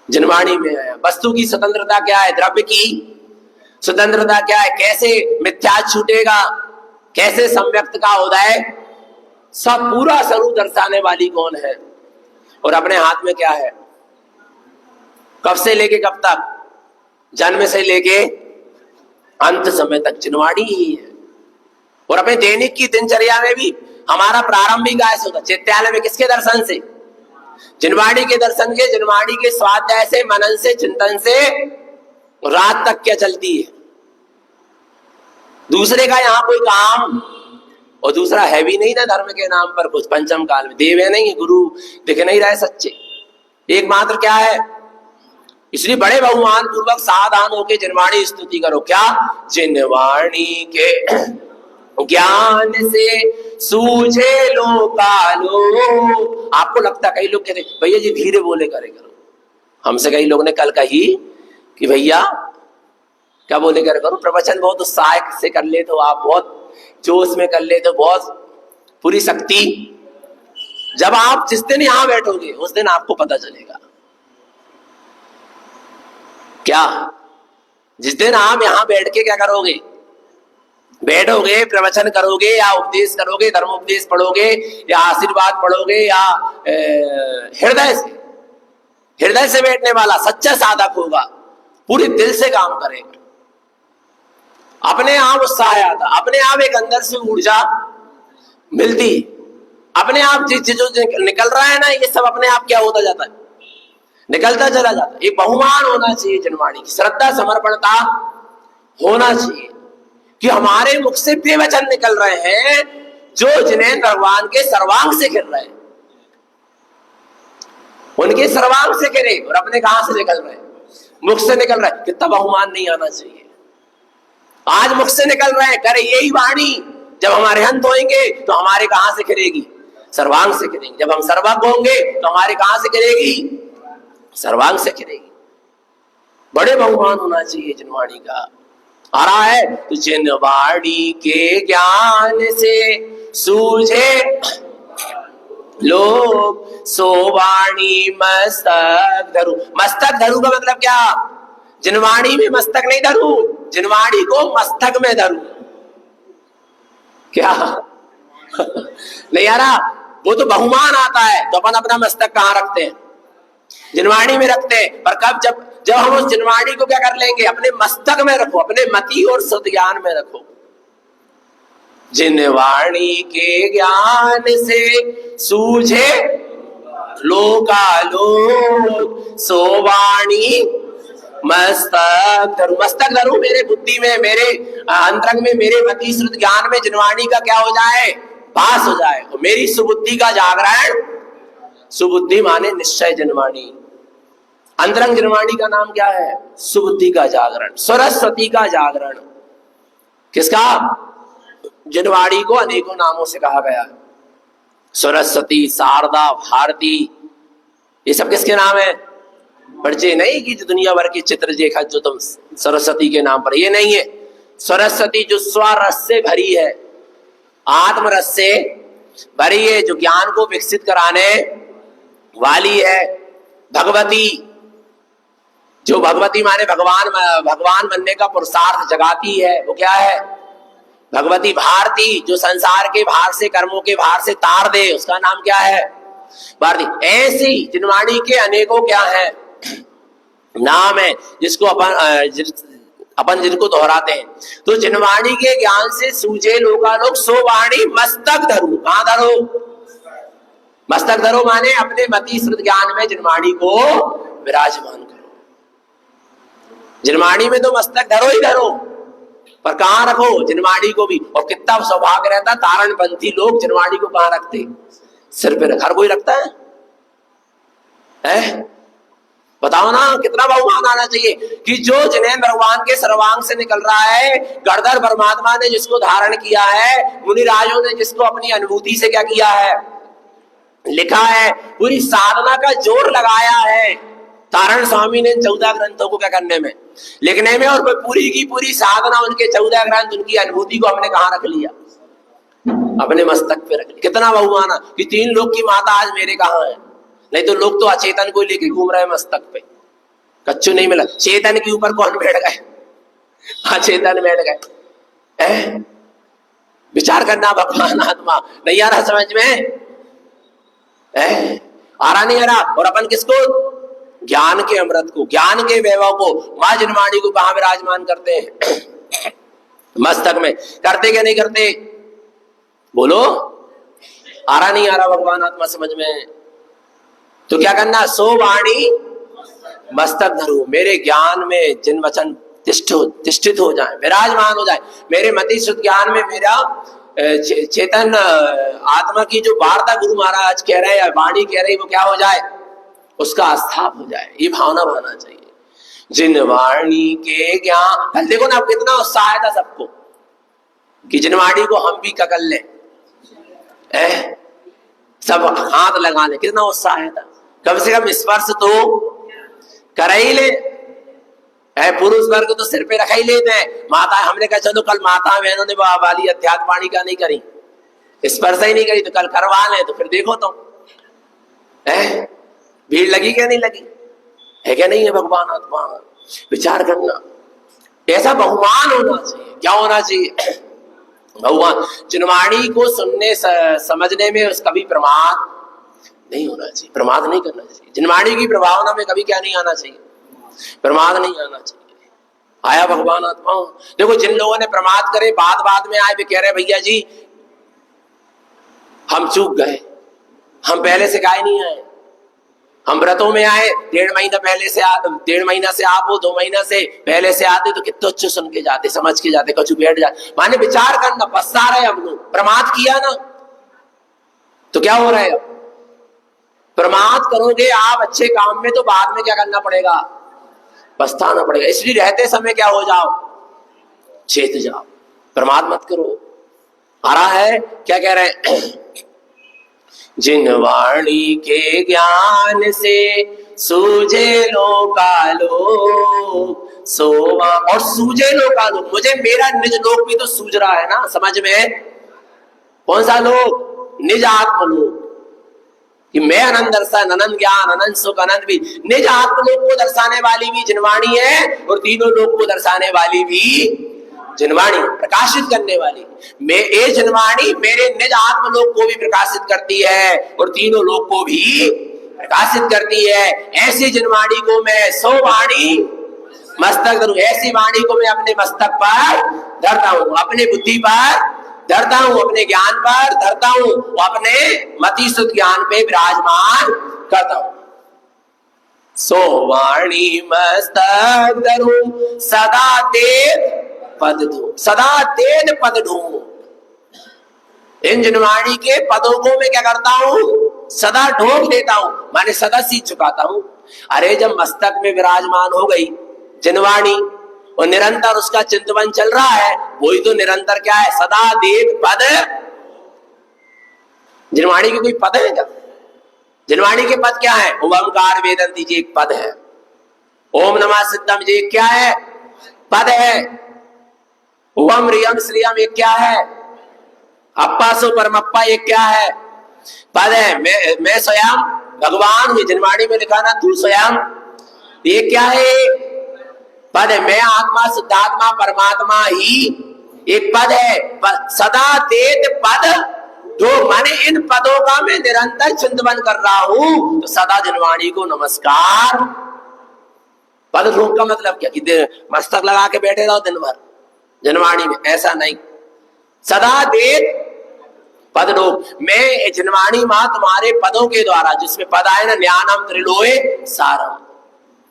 जिनवाणी में आया। वस्तु की स्वतंत्रता क्या है, द्रव्य की स्वतंत्रता क्या है, कैसे मिथ्या छूटेगा, कैसे सम्यक्त का उदय, सब पूरा स्वरूप दर्शाने वाली कौन है। और अपने हाथ में क्या है, कब से लेके कब तक, जन्म से लेके अंत समय तक जिनवाणी ही है। और अपने दैनिक की दिनचर्या में भी हमारा प्रारंभिक आयस होता, चैत्यालय में किसके दर्शन से, जिनवाणी के दर्शन के, जिनवाणी के स्वाध्याय से, मनन से, चिंतन से रात तक क्या चलती है। दूसरे का यहाँ कोई काम, और दूसरा है भी नहीं ना धर्म के नाम पर कुछ, पंचम काल में देव है नहीं, गुरु दिख नहीं रहे सच्चे, एकमात्र क्या है। इसलिए बड़े बहुमान पूर्वक सावधान होकर जिनवाणी स्तुति करो। क्या, जिनवाणी के ज्ञान से सूझे लोकालो। आपको लगता, कई लोग कहते भैया जी धीरे बोले करे करो, हमसे कई लोग ने कल कही कि भैया क्या बोले करे करो, प्रवचन बहुत उत्साह से कर ले तो आप, बहुत जोश में कर ले तो बहुत पूरी शक्ति। जब आप जिस दिन यहां बैठोगे उस दिन आपको पता चलेगा। क्या, जिस दिन आप यहां बैठ के क्या करोगे, बैठोगे, प्रवचन करोगे या उपदेश करोगे, धर्मोपदेश पढ़ोगे या आशीर्वाद पढ़ोगे या हृदय से बैठने वाला सच्चा साधक होगा, पूरे दिल से काम करेगा, अपने आप उत्साह आता, अपने आप एक अंदर से ऊर्जा मिलती, अपने आप जो निकल रहा है ना, ये सब अपने आप क्या होता जाता है, निकलता चला जाता है। एक बहुमान होना चाहिए जिनवाणी की, श्रद्धा समर्पणता होना चाहिए कि हमारे मुख से वे वचन निकल रहे हैं जो जिन्हें भगवान के सर्वांग से गिर रहे हैं, उनके सर्वांग से गिरे, और अपने कहां से निकल रहे हैं, मुख से निकल रहे हैं। कितना बहुमान नहीं आना चाहिए। आज मुख से निकल रहे हैं, करे यही वाणी, जब हमारे अंत होंगे तो हमारे कहां से गिरेगी, सर्वांग से गिरेगी। जब हम सर्वज्ञ होंगे तो हमारे कहां से गिरेगी, सर्वांग से गिरेगी। बड़े बहुमान होना चाहिए जिनवाणी का। आ रहा है तो जिनवाणी के ज्ञान से सूझे लोग सो वाणी मस्तक धरू। मस्तक धरू का मतलब क्या, जिनवाणी में मस्तक नहीं धरू, जिनवाणी को मस्तक में धरू। क्या नहीं यारा, वो तो बहुमान आता है तो अपन अपना मस्तक कहाँ रखते हैं, जिनवाणी में रखते हैं। पर कब, जब हम उस जिनवाणी को क्या कर लेंगे, अपने मस्तक में रखो, अपने मति और सद्ज्ञान में रखो। जिनवाणी के ज्ञान से सूझे लोकालोक सो वाणी मस्तक धरू। मस्तक धरू मेरे बुद्धि में, मेरे अंतरंग में, मेरे मति श्रुत ज्ञान में जिनवाणी का क्या हो जाए, भास हो जाए, और मेरी सुबुद्धि का जागरण। सुबुद्धि माने निश्चय जिनवाणी। अंतरंग जिनवाणी का नाम क्या है, सुबुद्धि का जागरण, सरस्वती का जागरण। किसका, जिनवाणी को अनेकों नामों से कहा गया है, सरस्वती, शारदा, भारती, ये सब किसके नाम है। बच्चे नहीं कि दुनिया भर के चित्र देखा जो तुम सरस्वती के नाम पर, ये नहीं है। सरस्वती जो स्वरस से भरी है, आत्मरस से भरी है, जो ज्ञान को विकसित कराने वाली है। भगवती, जो भगवती माने भगवान बनने का पुरुषार्थ जगाती है, वो क्या है, भगवती। भारती, जो संसार के भार से, कर्मों के भार से तार दे, उसका नाम क्या है, भारती। ऐसी जिनवाणी के अनेकों क्या है, नाम है, जिसको अपन जिनको दोहराते हैं। तो जिनवाणी के ज्ञान से सूझे लोकालोक सो वाणी मस्तक धरू। कहां धरो, मस्तक धरो माने अपने मति श्रुत ज्ञान में जिनवाणी को विराजमान करो। जिनवाणी में तो मस्तक धरो ही धरो, पर कहां रखो, जिनवाणी को भी। और कितना सौभाग्य रहता, तारणपंथी लोग जिनवाणी को कहां रखते, सिर पे रख। हर कोई रखता है? बताओ ना, कितना बहुमान आना चाहिए कि जो जिन्हें भगवान के सर्वांग से निकल रहा है, गणधर परमात्मा ने जिसको धारण किया है, मुनि राजों ने जिसको अपनी अनुभूति से क्या किया है, लिखा है, पूरी साधना का जोर लगाया है तारण स्वामी ने 14 ग्रंथों को क्या करने में, लिखने में। और पूरी की पूरी साधना, उनके 14 ग्रंथ, उनकी अनुभूति को हमने कहां रख लिया, अपने मस्तक पे रख लिया। कितना बहुमाना कि 3 लोग की माता आज मेरे कहां है। नहीं तो लोग तो अचेतन को लेके घूम रहे हैं मस्तक पे, कच्चू नहीं मिला। चेतन के ऊपर कौन बैठ गए, अचेतन बैठ गए। विचार करना भगवान आत्मा नहीं आ रहा समझ में? आ रहा नहीं आ रहा? और अपन किसको? ज्ञान के अमृत को, ज्ञान के वैभव को, मां जिनवाणी को कहां विराजमान करते हैं? मस्तक में। करते क्या नहीं करते? बोलो। आ रहा नहीं आ रहा भगवान आत्मा समझ में? तो क्या करना? सो वाणी मस्तक धरो, मेरे ज्ञान में जिन वचन तिष्ठित हो जाए, विराजमान हो जाए। मेरे मति शुद्ध ज्ञान में मेरा चेतन आत्मा की जो वार्ता गुरु महाराज कह रहे हैं, वाणी कह रही, वो क्या हो जाए? उसका आस्थाप हो जाए। ये भावना भाना चाहिए। जिन वाणी के ज्ञान, कल देखो ना कितना उत्साह था सबको कि जिनवाणी को हम भी ककल ले, सब हाथ लगा ले, कितना उत्साह था। कम से कम स्पर्श तो कर ही ले। पुरुष वर्ग तो सिर पे रखा ही लेते हैं। माता, हमने कहा चलो कल माता बहनों ने वाली अध्यात्म वाणी का नहीं करी, स्पर्श ही नहीं करी, तो कल करवा ले। तो फिर देखो तो भीड़ लगी क्या नहीं लगी है? क्या नहीं है? भगवान आत्मा विचार करना, ऐसा बहुमान होना चाहिए। क्या होना चाहिए? भगवान जिनवाणी को सुनने समझने में उसका भी प्रमाद नहीं होना चाहिए, प्रमाद नहीं करना चाहिए। जिनवाणी की प्रभावना में कभी क्या नहीं आना चाहिए? प्रमाद नहीं आना चाहिए। आया भगवान आत्मा। देखो जिन लोगों ने प्रमाद करे, बाद में आए, वे कह रहे भैया जी हम चूक गए, हम पहले से गाय नहीं आए, हम व्रतों में आए, 1.5 महीना पहले से 1.5 महीना से आप हो, 2 महीना से पहले से आते तो कितना अच्छे सुन के जाते, समझ के जाते, कछु बैठ जाते। माने विचार करना, पछता रहे हम लोग, प्रमाद किया ना तो क्या हो रहा है? प्रमाद करोगे आप अच्छे काम में तो बाद में क्या करना पड़ेगा? पछताना पड़ेगा। इसलिए रहते समय क्या हो जाओ? चेत जाओ, प्रमाद मत करो। आ रहा है क्या कह रहे हैं? जिन वाणी के ज्ञान से सूझे लोकालोक सोवा, और सूझे लोकालोक, मुझे मेरा निज लोक भी तो सूझ रहा है ना समझ में? कौन सा लोक? निज आत्मलोक, कि मैं अनंत दर्शन, अनंत ज्ञान, अनंत सुख, अनंत भी, निज आत्मलोक को दर्शाने वाली भी जिनवाणी है, और तीनों लोक को दर्शाने वाली भी जिनवाणी, प्रकाशित करने वाली। मैं ये जिनवाणी मेरे निज आत्मलोक को भी प्रकाशित करती है और तीनों लोक को भी प्रकाशित करती है। ऐसी जिनवाणी को मैं सो वाणी मस्तक धरूं, ऐसी वाणी को मैं अपने मस्तक पर धरता हूं, अपने बुद्धि पर धरता हूं, अपने ज्ञान पर धरता हूं, अपने मति शुद्ध ज्ञान पे विराजमान करता हूं। सो वाणी मस्तक धरूं सदा तेज पद ढूंढ, सदा तेज पद ढूंढ। इन जिनवाणी के पदों को मैं क्या करता हूं? सदा ढूंढ लेता हूं, माने सदा सीख चुकाता हूं। अरे जब मस्तक में विराजमान हो गई जिनवाणी और निरंतर उसका चिंतन चल रहा है, वही तो निरंतर क्या है? सदा देव पद। जिनवाणी के कोई पद है क्या? जिनवाणी के पद क्या है? ओमकार वेदंती जी एक पद है, ओम नमः सिद्धम जी क्या है? पद है। ओम रियम श्रियम एक क्या है? अप्पा सो परमप्पा एक क्या है? पद है। मैं स्वयं भगवान हूं, जिनवाणी में लिखा ना तू स्वयं, ये क्या है? पद है। मैं आत्मा शुद्धात्मा परमात्मा ही एक पद है। सदा तेज पद जो, माने इन पदों का मैं निरंतर चिंतन कर रहा हूं, तो सदा जिनवाणी को नमस्कार। पद ढूंढ का मतलब क्या? कि मस्तक लगा के बैठे रहो दिन भर जिनवाणी में, ऐसा नहीं। सदा तेज पद ढूंढ, मैं जिनवाणी मां तुम्हारे पदों के द्वारा, जिसमें पद आए ना, ज्ञानम त्रिलोय सारम,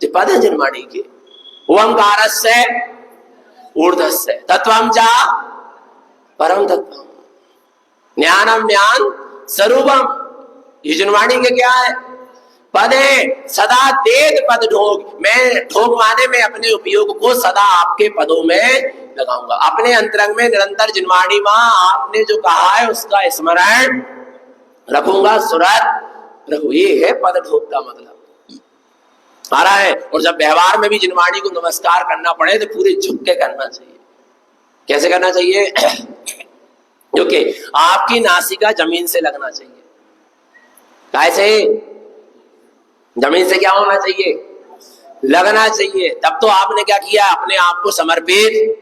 जो पद है जिनवाणी के। ओंकारस्य ऊर्ध्वस्य तत्वम च परम तत्वम, ज्ञानम ज्ञान स्वरूपम, ये जिनवाणी के क्या है? पद है। सदा तेज पद ढोग, मैं ढोग माने में अपने उपयोग को सदा आपके पदों में लगाऊंगा। अपने अंतरंग में निरंतर जिनवाणी मां आपने जो कहा है उसका स्मरण रखूंगा, सुरत रखू। ये है पद ढोग का मतलब। आ रहा है। और जब व्यवहार में भी जिनवाणी को नमस्कार करना पड़े तो पूरे झुक के करना चाहिए। कैसे करना चाहिए? क्योंकि आपकी नासिका जमीन से लगना चाहिए। कैसे? जमीन से क्या होना चाहिए? लगना चाहिए। तब तो आपने क्या किया, अपने आप को समर्पित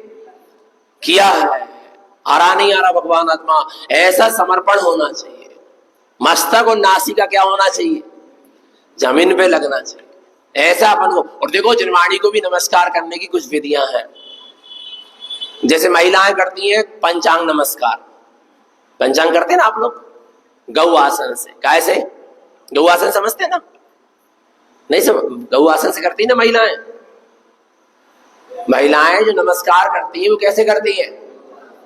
किया है। आ रहा नहीं आ रहा भगवान आत्मा, ऐसा समर्पण होना चाहिए। मस्तक और नासिका क्या होना चाहिए, जमीन पे लगना चाहिए, ऐसा अपन को। और देखो जिनवाणी को भी नमस्कार करने की कुछ विधियां हैं। जैसे महिलाएं करती हैं पंचांग नमस्कार। पंचांग करते हैं ना आप लोग, गौ आसन से। कैसे गौ आसन समझते हैं ना? नहीं समझ, गौ आसन से करती है ना महिलाएं। महिलाएं जो नमस्कार करती है वो कैसे करती है,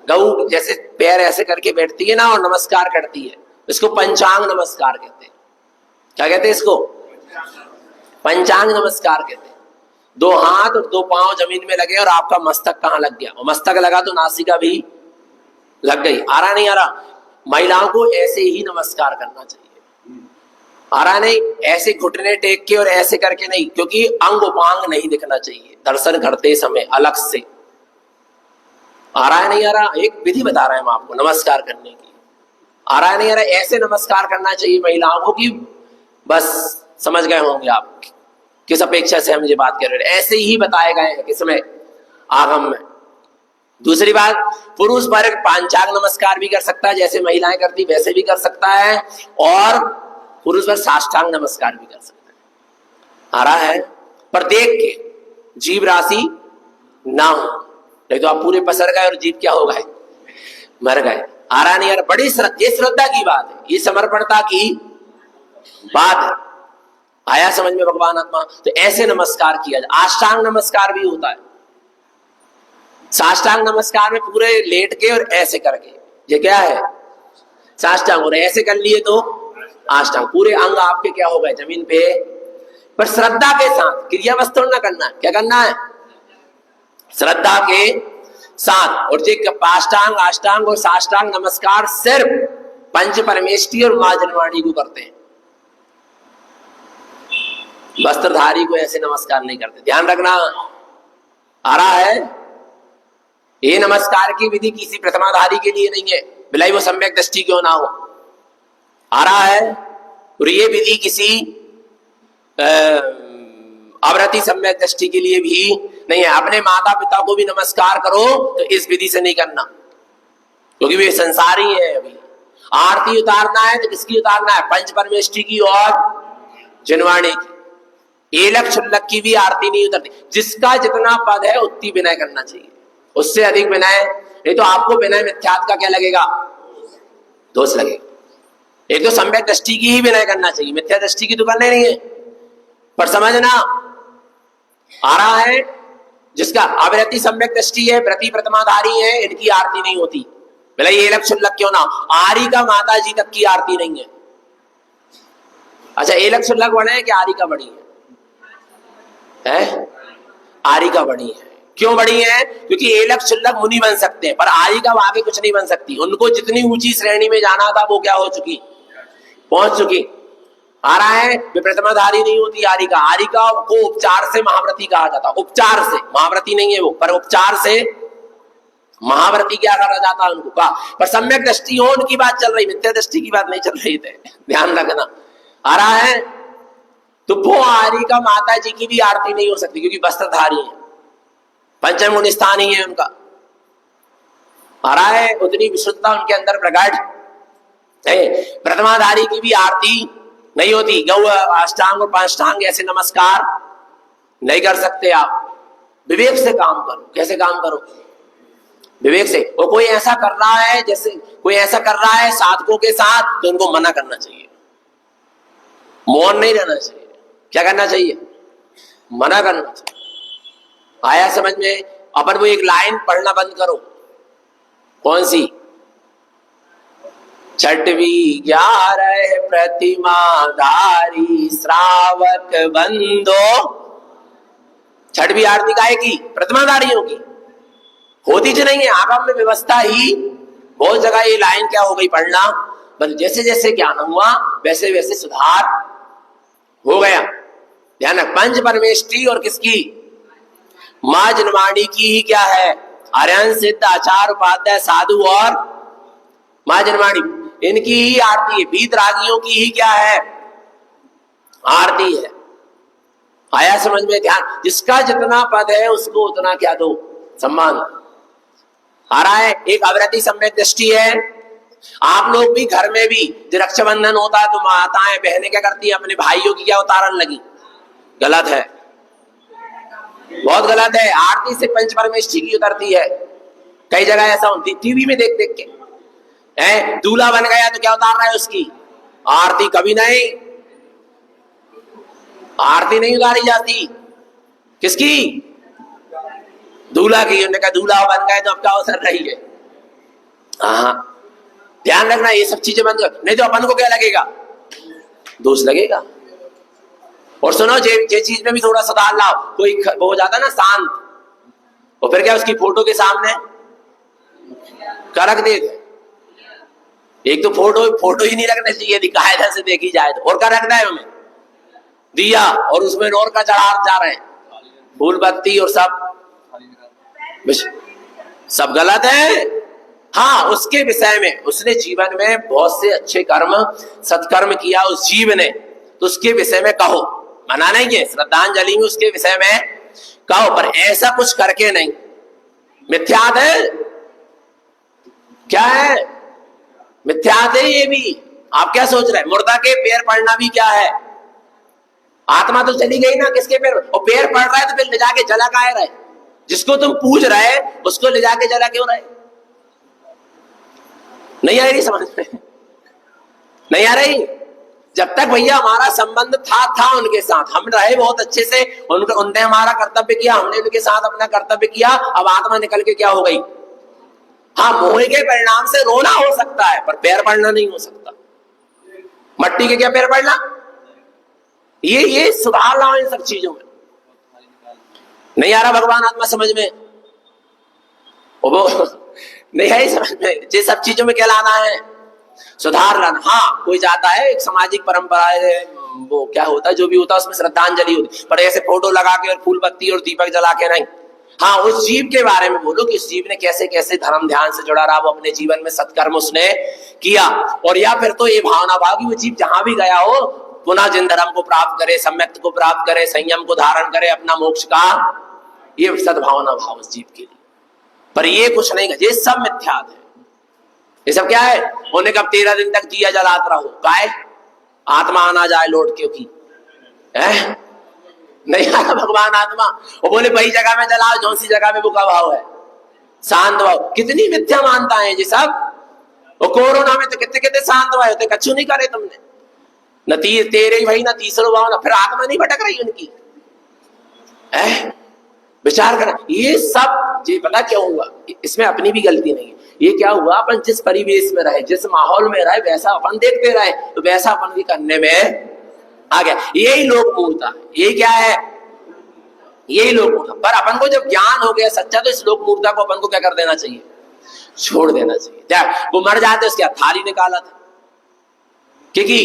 गौ जैसे पैर ऐसे करके बैठती है ना और नमस्कार करती है, इसको पंचांग नमस्कार कहते हैं। क्या कहते हैं इसको? पंचांग नमस्कार कहते हैं। दो हाथ और दो पांव जमीन में लगे और आपका मस्तक कहाँ लग गया, और मस्तक लगा तो नासिका भी लग गई। आ रहा नहीं आ रहा? महिलाओं को ऐसे ही नमस्कार करना चाहिए। आ रहा नहीं? ऐसे घुटने टेक के और ऐसे करके नहीं, क्योंकि अंग उपांग नहीं दिखना चाहिए दर्शन करते समय अलग से। आ रहा है नहीं आ रहा? एक विधि बता रहे हैं हम आपको नमस्कार करने की। आ रहा है नहीं आ रहा? ऐसे नमस्कार करना चाहिए महिलाओं को कि बस समझ गए होंगे आप किस अपेक्षा से हम ये बात कर रहे हैं। ऐसे ही बताए गए हैं किसमें, आगम में। दूसरी बात, पुरुष वर्ग पंचांग नमस्कार भी कर सकता है, जैसे महिलाएं करती वैसे भी कर सकता है, और पुरुष वर्ग साष्टांग नमस्कार भी कर सकता है। आ रहा है? पर देख के जीव राशि ना हो, नहीं तो आप पूरे पसर गए और जीव क्या हो गए, मर गए। आ रहा नहीं यार? बड़ी श्रद्धा की बात है, ये समर्पणता की बात है। आया समझ में भगवान आत्मा? तो ऐसे नमस्कार किया जाए। अष्टांग नमस्कार भी होता है। साष्टांग नमस्कार में पूरे लेट के और ऐसे करके, ये क्या है, साष्टांग। और ऐसे कर लिए तो अष्टांग। पूरे अंग आपके क्या हो गए, जमीन पे। पर श्रद्धा के साथ, क्रिया वस्तु न करना है। क्या करना है? श्रद्धा के साथ। और जो पाष्टांग, अष्टांग और साष्टांग नमस्कार सिर्फ पंच परमेष्ठी और मां जनवाणी को करते हैं। वस्त्रधारी को ऐसे नमस्कार नहीं करते, ध्यान रखना। आ रहा है? ये नमस्कार की विधि किसी प्रथमाधारी के लिए नहीं है, भले वो सम्यक दृष्टि क्यों ना हो। आ रहा है? और ये विधि किसी अवरति सम्यक दृष्टि के लिए भी नहीं है। अपने माता पिता को भी नमस्कार करो तो इस विधि से नहीं करना, क्योंकि वे संसारी है। अभी आरती उतारना है तो किसकी उतारना है, पंच परमेष्ठी की और जनवाणी की। एलक शुल्लक की भी आरती नहीं उतरती। जिसका जितना पद है उतनी विनय करना चाहिए, उससे अधिक विनय नहीं तो आपको विनय मिथ्यात का क्या लगेगा, दोष लगेगा। एक तो सम्यक दृष्टि की ही विनय करना चाहिए, मिथ्या दृष्टि की तो करना नहीं है। पर समझना, आ रहा है? जिसका अवरति सम्यक दृष्टि है, व्रति प्रथमाधारी है, इनकी आरती नहीं होती। भले ये एलक शुल्लक क्यों ना, आरी का माता जी तक की आरती नहीं है। अच्छा, एलक शुल्लक बड़े हैं कि आरी का बड़ी है? आरी का बड़ी है। क्यों बड़ी है? क्योंकि एलक शुल्लक मुनि बन सकते हैं, पर आरी का आगे कुछ नहीं बन सकती। उनको जितनी ऊंची श्रेणी में जाना था वो क्या हो चुकी, पहुंच चुकी। आ रहा है? वे प्रथमाधारी नहीं होती आरिका। आरिका को उपचार से महाव्रती कहा जाता, उपचार से, महाव्रती नहीं है वो, पर उपचार से महाव्रती क्या कहा जाता है उनको का। पर सम्यक दृष्टि हो उनकी बात चल रही, मिथ्या दृष्टि की बात नहीं चल रही थी, ध्यान रखना। आ रहा है? तो वो आरिका माता जी की भी आरती नहीं हो सकती, क्योंकि वस्त्रधारी है, पंचम गुण स्थान ही है उनका। आ रहा है? उतनी विशुद्धता उनके अंदर प्रकट है। प्रथमाधारी की भी आरती नहीं होती। गौ अष्टांग और पंचांग ऐसे नमस्कार नहीं कर सकते आप। विवेक से काम करो। कैसे काम करो? विवेक से। और कोई ऐसा कर रहा है, जैसे कोई ऐसा कर रहा है साधकों के साथ, तो उनको मना करना चाहिए, मौन नहीं रहना चाहिए। क्या करना चाहिए? मना करना चाहिए। आया समझ में? अपन वो एक लाइन पढ़ना बंद करो। कौन सी? छठवी 11 प्रतिमा धारी श्रावक बंदो। छठवी आरती गाय की प्रतिमाधारियों की होती जो नहीं है। आगम में व्यवस्था ही बहुत जगह ये लाइन क्या हो गई पढ़ना, बस जैसे जैसे ज्ञान हुआ वैसे वैसे सुधार हो गया। ध्यान रख, पंच परमेष्ठी और किसकी, मां जनवाणी की ही क्या है, आर्यन सिद्ध आचार उपाध्याय साधु और मां जनवाणी, इनकी ही आरती है। बीत रागियों की ही क्या है, आरती है। आया समझ में? ध्यान, जिसका जितना पद है उसको उतना क्या दो, सम्मान। आ रहा है? एक अवरति सम्यक दृष्टि है। आप लोग भी घर में भी जो रक्षाबंधन होता है तो माताएं बहनें क्या करती है, अपने भाइयों की क्या उतारन लगी, गलत है, बहुत गलत है। आरती से पंच परमेष्ठी की उतरती है, कई जगह ऐसा होती, टीवी में देख देख के है। दूल्हा बन गया तो क्या उतार रहा है उसकी आरती? कभी नहीं, आरती नहीं उतारी जाती। किसकी? दूल्हा की। उन्होंने कहा दूल्हा बन गए तो अब क्या उतर रही है। हाँ, ध्यान रखना ये सब चीजें बंद कर, नहीं तो अपन को क्या लगेगा, दोष लगेगा। और सुनो, ये चीज में भी थोड़ा सुधार लाओ। कोई वो हो जाता ना शांत, और फिर क्या उसकी फोटो के सामने क्या रख देते? एक तो फोटो ही नहीं रखना चाहिए यदि कायदा से देखी जाए तो। और क्या रखना है हमें? दिया, और उसमें और का चढ़ा जा रहे हैं, फूल बत्ती और सब गलत है। हाँ, उसके विषय में उसने जीवन में बहुत से अच्छे कर्म सत्कर्म किया उस जीव ने, तो उसके विषय में कहो, मना नहीं है, श्रद्धांजलि में उसके विषय में कहो, पर ऐसा कुछ करके नहीं। मिथ्यात है, क्या है? मिथ्यात है ये भी। आप क्या सोच रहे हैं, मुर्दा के पैर पड़ना भी क्या है? आत्मा तो चली गई ना, किसके पैर? और पैर पड़ रहा है तो फिर ले जाके जला काहे रहे? जिसको तुम पूज रहे उसको ले जाके जला क्यों रहे? नहीं आ रही समझ में? नहीं आ रही? जब तक भैया हमारा संबंध था उनके साथ, हम रहे बहुत अच्छे से, उनने हमारा कर्तव्य किया, हमने उनके साथ अपना कर्तव्य किया। अब आत्मा निकल के क्या हो गई? हाँ, मोह के परिणाम से रोना हो सकता है, पर पैर पड़ना नहीं हो सकता। मट्टी के क्या पैर पड़ना? ये सुधार लाओ इन सब चीजों में। नहीं आ रहा भगवान आत्मा समझ में? वो नहीं है समझ में? ये सब चीजों में क्या लाना है? सुधार लाना। हाँ, कोई जाता है, एक सामाजिक परंपरा है, वो क्या होता है, जो भी होता है उसमें श्रद्धांजलि होती, पर ऐसे फोटो लगा के और फूल बत्ती और दीपक जला के नहीं। हाँ, उस जीव के बारे में बोलो कि उस जीव ने कैसे कैसे धर्म ध्यान से जुड़ा रहा, वो अपने जीवन में सत्कर्म उसने किया। और या फिर तो ये भावना भाव कि वो जीव जहां भी गया हो पुनः जिन धर्म को प्राप्त करे, सम्यक्त को प्राप्त करे, संयम को धारण करे, अपना मोक्ष का, ये सद्भावना भाव उस जीव के लिए। पर ये कुछ नहीं, ये सब मिथ्यात है। ये सब क्या है? होने कब 13 दिन तक दिया जलाता रहो, काय आत्मा आना जाए लौट क्योंकि है नहीं आया भगवान आत्मा। वो बोले वही जगह में जलाओ जो सी जगह में बुका भाव है, शांत भाव। कितनी मिथ्या मानता है ये सब। वो कोरोना में तो कितने कितने शांत भाव होते, कछु नहीं करे तुमने, न तेरे भाई न तीसरो भाव, न फिर आत्मा नहीं भटक रही उनकी। विचार करना, ये सब ये पता क्या हुआ, इसमें अपनी भी गलती नहीं है। ये क्या हुआ, अपन जिस परिवेश में रहे, जिस माहौल में रहे, वैसा अपन देखते रहे, तो वैसा अपन भी करने में आ गया। यही लोक मूर्ता है, ये क्या है, यही लोक मूर्ता। पर अपन को जब ज्ञान हो गया सच्चा, तो इस लोक मूर्ता को अपन को क्या कर देना चाहिए, छोड़ देना चाहिए। क्या वो मर जाते उसके हाथ थाली निकाला था, क्योंकि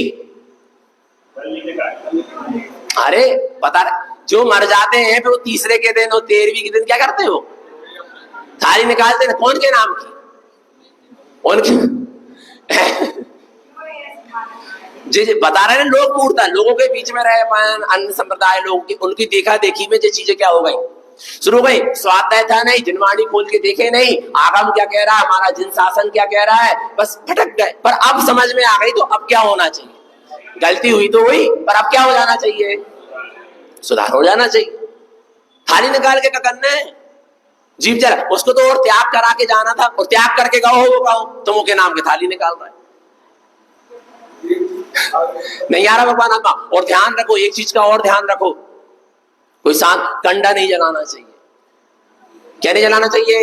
अरे पता जो मर जाते हैं फिर वो तीसरे के दिन, वो 13वीं के दिन क्या करते हो, थाली निकालते हैं। कौन के नाम की? उनके जी बता रहे हैं लोक मूर्ता, लोगों के बीच में रहे पान, अन्य संप्रदाय लोग की, उनकी देखा देखी में जो चीजें क्या हो गई, शुरू हो गई। स्वाध्याय था नहीं, जिनवाणी खोल के देखे नहीं, आगम क्या कह रहा है, हमारा जिन शासन क्या कह रहा है, बस भटक गए। पर अब समझ में आ गई, तो अब क्या होना चाहिए, गलती हुई तो हुई, पर अब क्या हो जाना चाहिए, सुधार हो जाना चाहिए। थाली निकाल के क्या करना है, जीव जला, उसको तो और त्याग करा के जाना था, और त्याग करके कहो वो कहो तुम के नाम के थाली निकाल रहे नहीं आ रहा भगवान आत्मा। और ध्यान रखो एक चीज का, और ध्यान रखो, कोई सांप कंडा नहीं जलाना चाहिए। क्या नहीं जलाना चाहिए?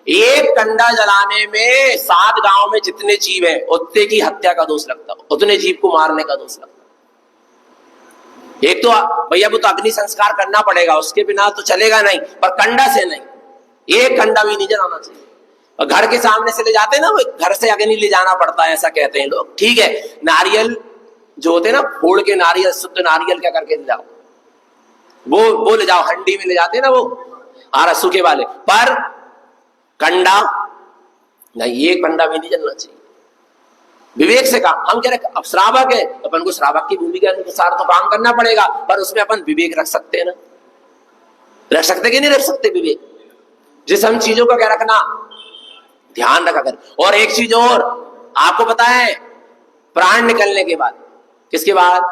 एक कंडा जलाने में 7 गांव में जितने जीव हैं उतने की हत्या का दोष लगता, उतने जीव को मारने का दोष लगता। एक तो भैया वो तो अग्नि संस्कार करना पड़ेगा, उसके बिना तो चलेगा नहीं, पर कंडा से नहीं, एक कंडा भी नहीं जलाना चाहिए। और घर के सामने से ले जाते हैं ना, वो घर से अग्नि ले जाना पड़ता है, ऐसा कहते हैं लोग। ठीक है, नारियल जो होते हैं ना, फोड़ के नारियल, शुद्ध नारियल क्या करके ले जाओ, वो ले जाओ, हंडी में ले जाते हैं ना वो, सूखे वाले। पर कंडा नहीं, एक कंडा भी नहीं जलना चाहिए। विवेक से काम। हम कह रहे अब श्रावक है तो अपन को श्रावक की भूमिका के अनुसार तो काम करना पड़ेगा, पर उसमें अपन विवेक रख सकते हैं ना, रख सकते कि नहीं रख सकते विवेक? जिस हम चीजों का क्या रखना, ध्यान रखा कर। और एक चीज और आपको पता है, प्राण निकलने के बाद, किसके बाद?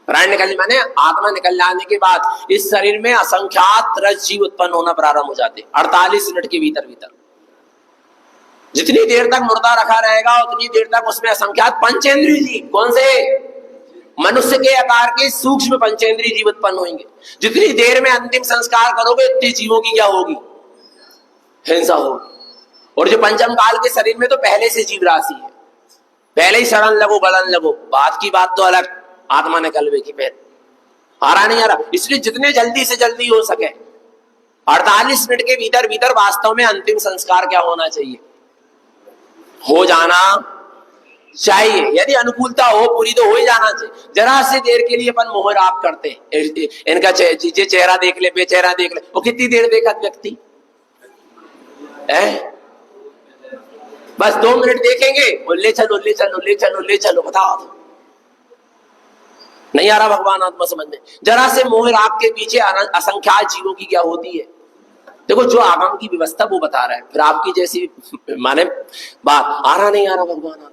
प्राण निकलने माने आत्मा निकल जाने के बाद इस शरीर में असंख्यात रस जीव उत्पन्न होना प्रारंभ हो जाते 48 मिनट के भीतर भीतर। जितनी देर तक मुर्दा रखा रहेगा उतनी देर तक उसमें असंख्यात पंचेंद्रिय जीव, कौन से? मनुष्य के आकार के सूक्ष्म पंचेंद्रिय जीव उत्पन्न होंगे। जितनी देर में अंतिम संस्कार करोगे उतने जीवों की क्या होगी? हिंसा होगी। और जो पंचम काल के शरीर में तो पहले से जीव राशि है, पहले ही सड़न लगो गलन लगो, बात की बात तो अलग, आत्मा निकलवे की पैर आ रहा नहीं आ रहा। इसलिए जितने जल्दी से जल्दी हो सके 48 मिनट के भीतर भीतर वास्तव में अंतिम संस्कार क्या होना चाहिए? हो जाना चाहिए। यदि अनुकूलता हो पूरी तो हो ही जाना चाहिए। जरा से देर के लिए अपन मोह राग करते हैं, इनका चेहरा देख ले, बेचेहरा देख ले, वो कितनी देर देखा व्यक्ति है? बस 2 मिनट देखेंगे, ले चलो ले चलो ले चलो ले चलो, बताओ तो नहीं आ रहा भगवान आत्मा समझ में। जरा से मोह राग के पीछे असंख्यात जीवों की क्या होती है। देखो जो आगम की व्यवस्था वो बता रहा है, फिर आपकी जैसी माने बात आ रहा नहीं आ रहा भगवान आत्मा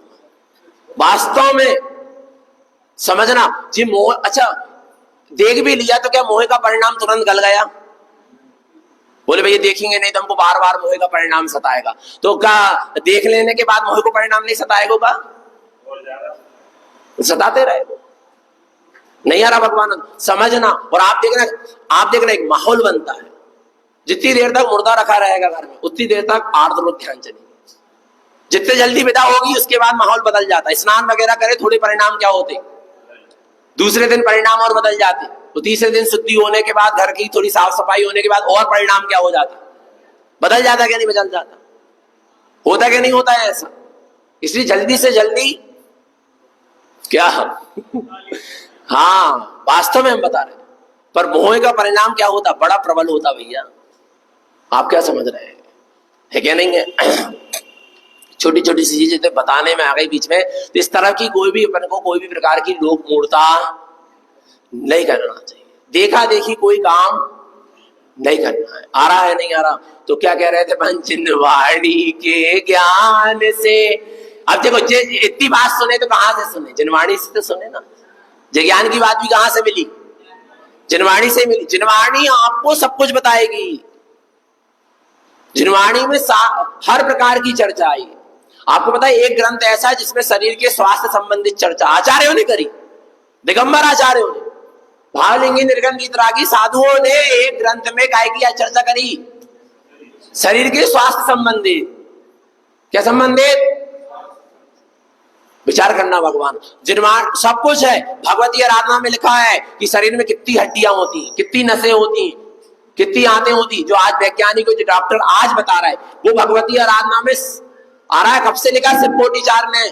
वास्तव में समझना जी। मोह अच्छा देख भी लिया तो क्या मोह का परिणाम तुरंत गल गया? बोले भैया देखेंगे नहीं तो हमको बार बार मोह का परिणाम सताएगा, तो क्या देख लेने के बाद मोह को परिणाम नहीं सताएगा? का सताते रहेगा, नहीं आ रहा भगवान समझना। और आप देखना एक माहौल बनता है। जितनी देर तक मुर्दा रखा रहेगा घर में उतनी देर तक आर्द्र रूप ध्यान चलेगी। जितने जल्दी विदा होगी उसके बाद माहौल बदल जाता है। स्नान वगैरह करे थोड़े परिणाम क्या होते, दूसरे दिन परिणाम और बदल जाते। तो तीसरे दिन शुद्धि होने के बाद घर की थोड़ी साफ सफाई होने के बाद और परिणाम क्या हो जाता, बदल जाता क्या नहीं बदल जाता? होता क्या नहीं होता है ऐसा? इसलिए जल्दी से जल्दी क्या हाँ वास्तव में हम बता रहे हैं। पर मोह का परिणाम क्या होता? बड़ा प्रबल होता भैया। आप क्या समझ रहे हैं, है क्या नहीं है? छोटी छोटी सी चीजें बताने में आ गई बीच में, तो इस तरह की कोई भी अपन को कोई भी प्रकार की लोक मूर्ता नहीं करना चाहिए। देखा देखी कोई काम नहीं करना है। आ रहा है नहीं आ रहा? तो क्या कह रहे थे? जिनवाणी के ज्ञान से। अब देखो इतनी बात सुने तो कहां से सुने? जिनवाणी से तो सुने ना। ज्ञान की बात भी कहां से मिली? जिनवाणी से मिली। जिनवाणी आपको सब कुछ बताएगी। जिनवाणी में हर प्रकार की चर्चा आई। आपको पता है एक ग्रंथ ऐसा है जिसमें शरीर के स्वास्थ्य संबंधित चर्चा आचार्यों ने करी, दिगंबर आचार्यों ने, भावलिंगी निर्गंधित रागी साधुओं ने एक ग्रंथ में काय की चर्चा करी? शरीर के स्वास्थ्य संबंधित। क्या संबंधित? विचार करना भगवान। जिनवाण सब कुछ है। भगवती आराधना में लिखा है कि शरीर में कितनी हड्डियां होती हैं, कितनी नसें होती हैं, कितनी आंतें होती। जो आज वैज्ञानिक जो डॉक्टर आज बता रहा है वो भगवती आराधना में आ रहा है। कब से लिखा? सिर्फ कोटिचार ने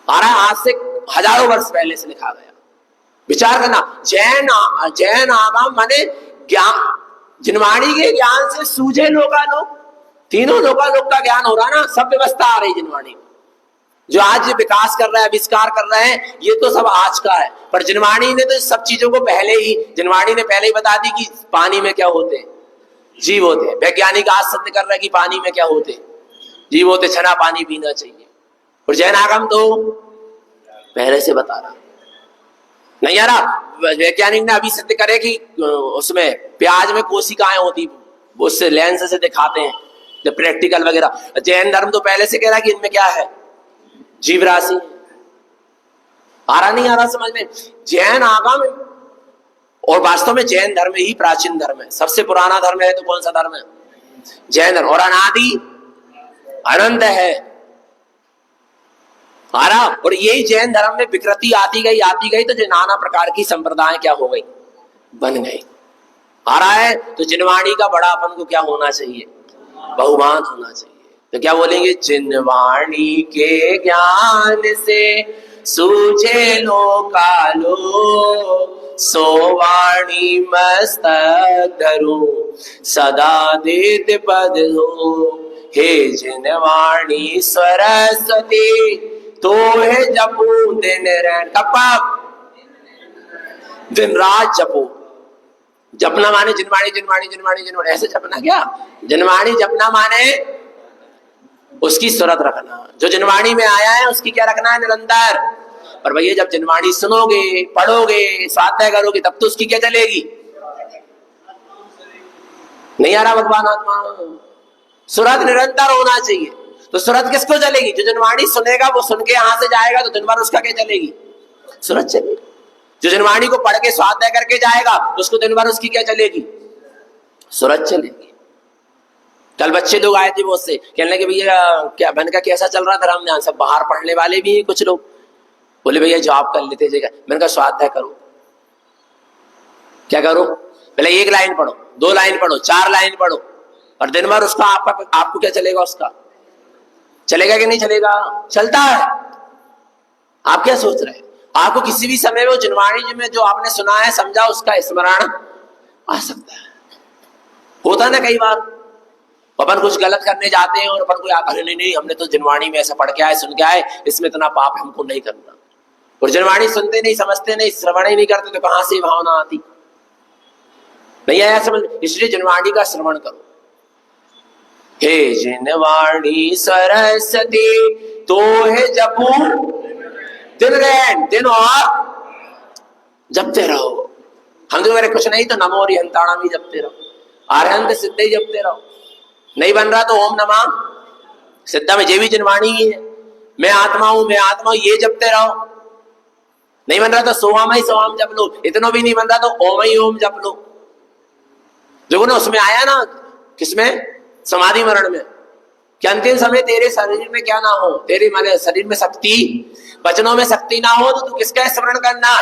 आ रहा है, आज से हजारों वर्ष पहले से लिखा गया। विचार करना। जैन आगम माने ज्ञान, जिनवाणी के ज्ञान से सूझे लोकालोक, तीनों लोकालोक का ज्ञान हो रहा ना, सब व्यवस्था आ रही जिनवाणी। जो आज विकास कर रहा है, आविष्कार कर रहे हैं, ये तो सब आज का है। पर जिनवाणी ने तो सब चीजों को जिनवाणी ने पहले ही बता दी कि पानी में क्या होते हैं, जीव होते हैं। वैज्ञानिक आज सिद्ध कर रहा है कि पानी में क्या होते हैं, जीव होते। छना पानी पीना चाहिए। और जैन आगम तो पहले से बता रहा नहीं आ रहा। वैज्ञानिक ने अभी सिद्ध करे कि उसमें प्याज में कोशिकाएं होती, उससे लेंस से दिखाते हैं जब प्रैक्टिकल वगैरह। जैन धर्म तो पहले से कह रहा है कि इनमें क्या है, जीव राशि। आ रहा नहीं आ रहा समझ में? जैन आगम और वास्तव में जैन धर्म ही प्राचीन धर्म है, सबसे पुराना धर्म है। तो कौन सा धर्म है? जैन धर्म। और अनादि अनंत है। आ रहा। और यही जैन धर्म में विकृति आती गई तो नाना प्रकार की संप्रदाय क्या हो गई, बन गई। आ रहा है। तो जिनवाणी का बड़ा अपन को क्या होना चाहिए, बहुमान होना चाहिए। तो क्या बोलेंगे? जिनवाणी के ज्ञान से सूझे लोकालो, सोवाणी मस्तक धरो, सदा देत पद हो, हे जिन वाणी सरस्वती तो है जपू दिन रैन। कब दिन रात जपो। जपना माने जिनवाणी जिनवाणी जिनवाणी जिनवाणी ऐसे जपना क्या? जिनवाणी जपना माने उसकी सूरत रखना। जो जिनवाणी में आया है उसकी क्या रखना है? निरंतर। पर भैया जब जिनवाणी सुनोगे, पढ़ोगे, स्वाध्याय करोगे तब तो उसकी क्या चलेगी? नहीं आ रहा भगवान आत्मा। सूरत निरंतर होना चाहिए। तो सूरत किसको चलेगी? जो जिनवाणी सुनेगा वो सुन के यहां से जाएगा तो दिन भर उसका क्या चलेगी? सूरत चलेगी। जो जिनवाणी को पढ़ के स्वाध्याय करके जाएगा उसको दिन भर उसकी क्या चलेगी? सूरत चलेगी। कल बच्चे लोग आए थे मुझसे, कहने लगे भैया क्या बन का कैसा चल रहा था रामध्यान? सब बाहर पढ़ने वाले भी हैं कुछ लोग। बोले भैया जॉब कर लेते जगह। मैंने कहा स्वाध्याय करो। क्या करो? पहले 1 लाइन पढ़ो, 2 लाइन पढ़ो, 4 लाइन पढ़ो, और दिन भर उसका आपको क्या चलेगा? उसका चलेगा कि नहीं चलेगा? चलता है। आप क्या सोच रहे हैं? आपको किसी भी समय में जिनवाणी में जो आपने सुना है समझा उसका स्मरण आ सकता है। होता ना कई बार अपन कुछ गलत करने जाते हैं और अपन को याद, अरे नहीं हमने तो जिनवाणी में ऐसा पढ़ के आए, सुन के आए, इसमें इतना पाप हमको नहीं करना। और जिनवाणी सुनते नहीं, समझते नहीं, श्रवण ही नहीं करते तो कहां से भावना आती? नहीं आया समझ। इसलिए जिनवाणी का श्रवण करो। हे जिनवाणी सरस्वती तो है जपू दिन रैन। दिन और जपते रहो। हम तो मेरे कुछ नहीं तो नमो हरिहंताणम ही जपते रहो, अरहंत सिद्ध ही जपते रहो। नहीं बन रहा तो ओम नमः सिद्धा में ये भी जिनवाणी ही है। मैं आत्मा हूं, मैं आत्मा हूं, ये जपते रहो। नहीं बन रहा तो सोहम ही सोहम जप लो। इतना भी नहीं बन रहा तो ओम ही ओम जप लो। देखो ना उसमें आया ना, किसमें? समाधि मरण में कि अंतिम समय तेरे शरीर में क्या ना हो, तेरे माने शरीर में शक्ति, वचनों में शक्ति ना हो तो तू किसका स्मरण करना?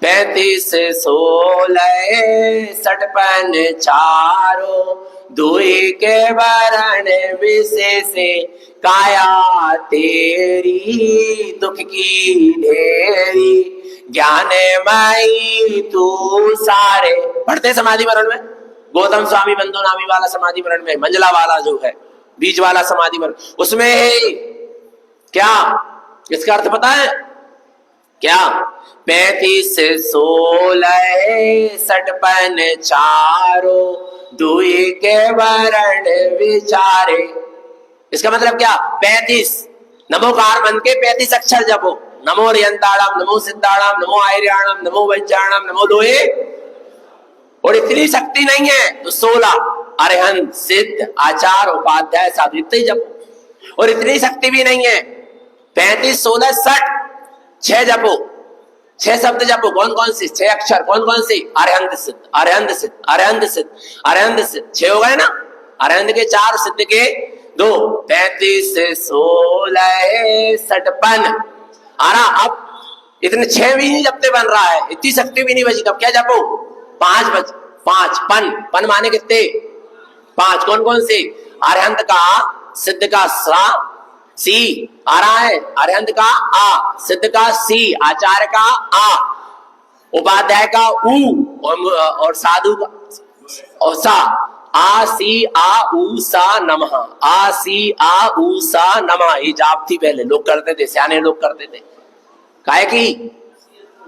35 16 56 चारों दुई के वरण विशेष काया तेरी दुख की ढेरी ज्ञानमयी तू सारे। पढ़ते समाधि मरण में गौतम स्वामी बंधु नामी वाला समाधि मरण में, मंजला वाला जो है बीच वाला समाधि मरण, उसमें है क्या? इसका अर्थ पता है क्या? 35 16 56 चारों दुई के वरण विचारे। इसका मतलब क्या? 35 नमोकार मन के 35 अक्षर जपो। नमो हरिहंताणम, नमो सिद्धाणम, नमो आयर्याणम, नमो वज्राणम, नमो लोहे। और इतनी शक्ति नहीं है तो 16 अरहंत सिद्ध आचार उपाध्याय साधु इतने जपो। और इतनी शक्ति भी नहीं है 35 16 60 6 जपो, 6 शब्द जपो। कौन कौन सी 6 अक्षर? कौन कौन सी? अरहंत सिद्ध, अरहंत सिद्ध, अरहंत सिद्ध, अरहंत सिद्ध। 6 हो गए ना? अरहंत के 4, सिद्ध के 2। 35 16 56 आ रहा। अब इतने 6 भी नहीं जपते बन रहा है, इतनी शक्ति भी नहीं बची। अब क्या जपो? 5 बच 5 पन। पन माने कितने? 5। कौन कौन से? अरहंत का सिद्ध का सा सी आ रहा है, अरहंत का आ, सिद्ध का सी, आचार्य का आ, उपाध्याय का ऊ, और साधु का और सा। आ सी आ ऊ सा नमः, आ सी आ ऊ सा नमः। ये जाप थी पहले लोग करते थे, सियाने लोग करते थे। काहे की?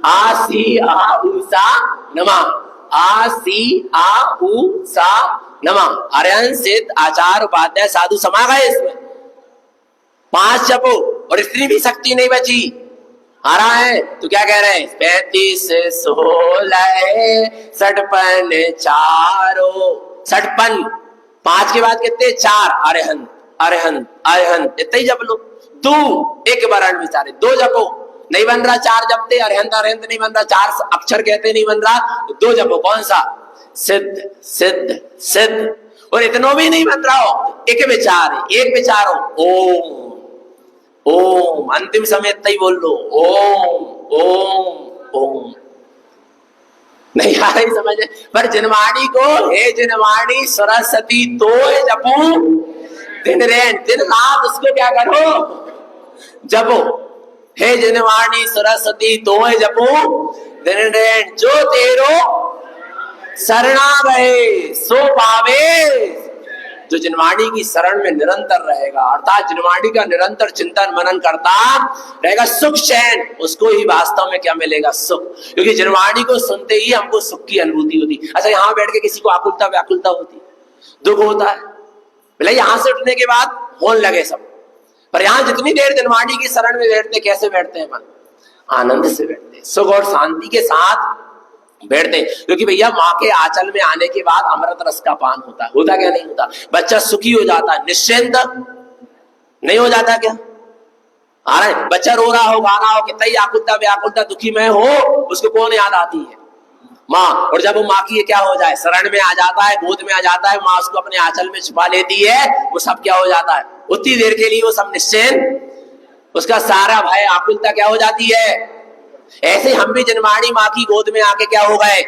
आ सी आ ऊ सा नमः, आ सी आ ऊ सा नमः। अरहंत सिद्ध आचार्य उपाध्याय साधु समा गए इसमें। 5 जपो और इतनी भी शक्ति नहीं बची। आ रहा है तो क्या कह रहे हैं? 35 16 56 चारों 56। 5 के बाद कितने? 4 अरहंत अरहंत अरहंत इतने ही जप लो। 2 एक वर्ण विचारे 2 जपो। नहीं बन रहा 4 जपते, अरहंत अरहंत नहीं बन रहा, 4 अक्षर कहते नहीं बन रहा तो 2 जपो। कौन सा? सिद्ध सिद्ध सिद्ध। और इतना भी नहीं बन रहा हो, एक विचार, एक विचार हो ओम ओम। अंतिम समय तक ही बोल लो ओम ओम ओम। नहीं आ रही समझ? पर जिनवाणी को हे जिनवाणी सरस्वती तो जपो दिन रैन। दिन रात उसको क्या करो? जपो। हे जिनवाणी सरस्वती तो जपो दिन रैन। जो तेरो शरणा गए सो पावे जो जिनवाणी की शरण में निरंतर रहेगा, अर्थात जिनवाणी का निरंतर चिंतन मनन करता रहेगा, सुख चैन उसको ही वास्तव में क्या मिलेगा, सुख। क्योंकि जिनवाणी को सुनते ही हमको सुख की अनुभूति होती। अच्छा, यहाँ बैठ के किसी को आकुलता व्याकुलता होती, दुख होता है, बोले यहाँ से उठने के बाद होने लगे सब, पर यहाँ जितनी देर जिनवाणी की शरण में बैठते, कैसे बैठते हैं मन, आनंद से बैठते, सुख और शांति के साथ बैठते। क्योंकि भैया माँ के आंचल में आने के बाद अमृत रस का पान होता है, होता क्या नहीं होता, बच्चा सुखी हो जाता है, निश्चिंत नहीं हो जाता क्या? अरे बच्चा रो रहा हो, गा रहा हो, कितना ही आकुलता व्याकुलता दुखी में हो, उसको कौन याद आती है, माँ। और जब वो माँ की क्या हो जाए, शरण में आ जाता है, गोद में आ जाता है, माँ उसको अपने आंचल में छुपा लेती है, वो सब क्या हो जाता है, उतनी देर के लिए वो सब निश्चिंत, उसका सारा भय आकुलता क्या हो जाती है। ऐसे हम भी जिनवाणी माँ की गोद में आके क्या हो गए,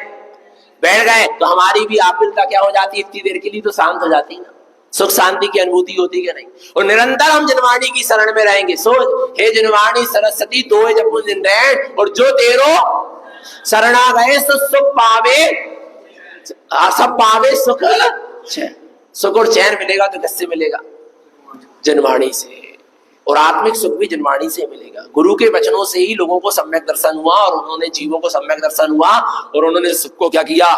बैठ गए, तो हमारी भी आकुलता क्या हो जाती है, इतनी देर के लिए तो शांत हो जाती है ना, सुख शांति की अनुभूति होती है नहीं। और निरंतर हम जिनवाणी की शरण में रहेंगे। सोच, हे जिनवाणी सरस्वती तो जब दिन रहे, और जो तेरो शरणा गए सो सुख पावे, सब पावे सुख चैन। सुख और चैन मिलेगा तो किससे मिलेगा, जिनवाणी से। और आत्मिक सुख भी जिनवाणी से मिलेगा। गुरु के वचनों से ही लोगों को सम्यक दर्शन हुआ, और उन्होंने जीवों को सम्यक दर्शन हुआ, और उन्होंने सुख को क्या किया,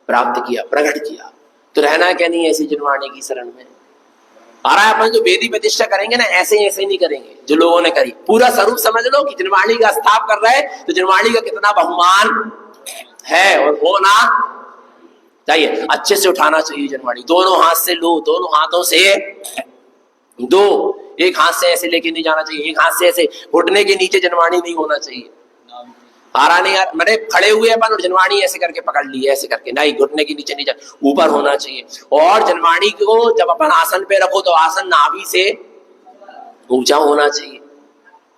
प्राप्त किया, प्रकट किया। तो रहना क्या नहीं ऐसी जिनवाणी की शरण में। आ रहा है, अपन जो वेदी प्रतिष्ठा करेंगे ना, ऐसे नहीं करेंगे जो लोगों ने करी। पूरा स्वरूप समझ लो कि जिनवाणी का स्थाप कर रहे हैं, तो जिनवाणी का कितना बहुमान है और होना चाहिए। अच्छे से उठाना चाहिए जिनवाणी, दोनों हाथ से लो, दोनों हाथों से दो, एक हाथ से ऐसे लेके नहीं जाना चाहिए, एक हाथ से ऐसे, घुटने के नीचे जिनवाणी नहीं होना चाहिए। आ रहा नहीं यार, मैंने खड़े हुए अपन और जिनवाणी ऐसे करके पकड़ ली, ऐसे करके नहीं, घुटने के नीचे नहीं जा, ऊपर होना चाहिए। और जिनवाणी को जब अपन आसन पे रखो तो आसन नाभि से ऊंचा होना चाहिए,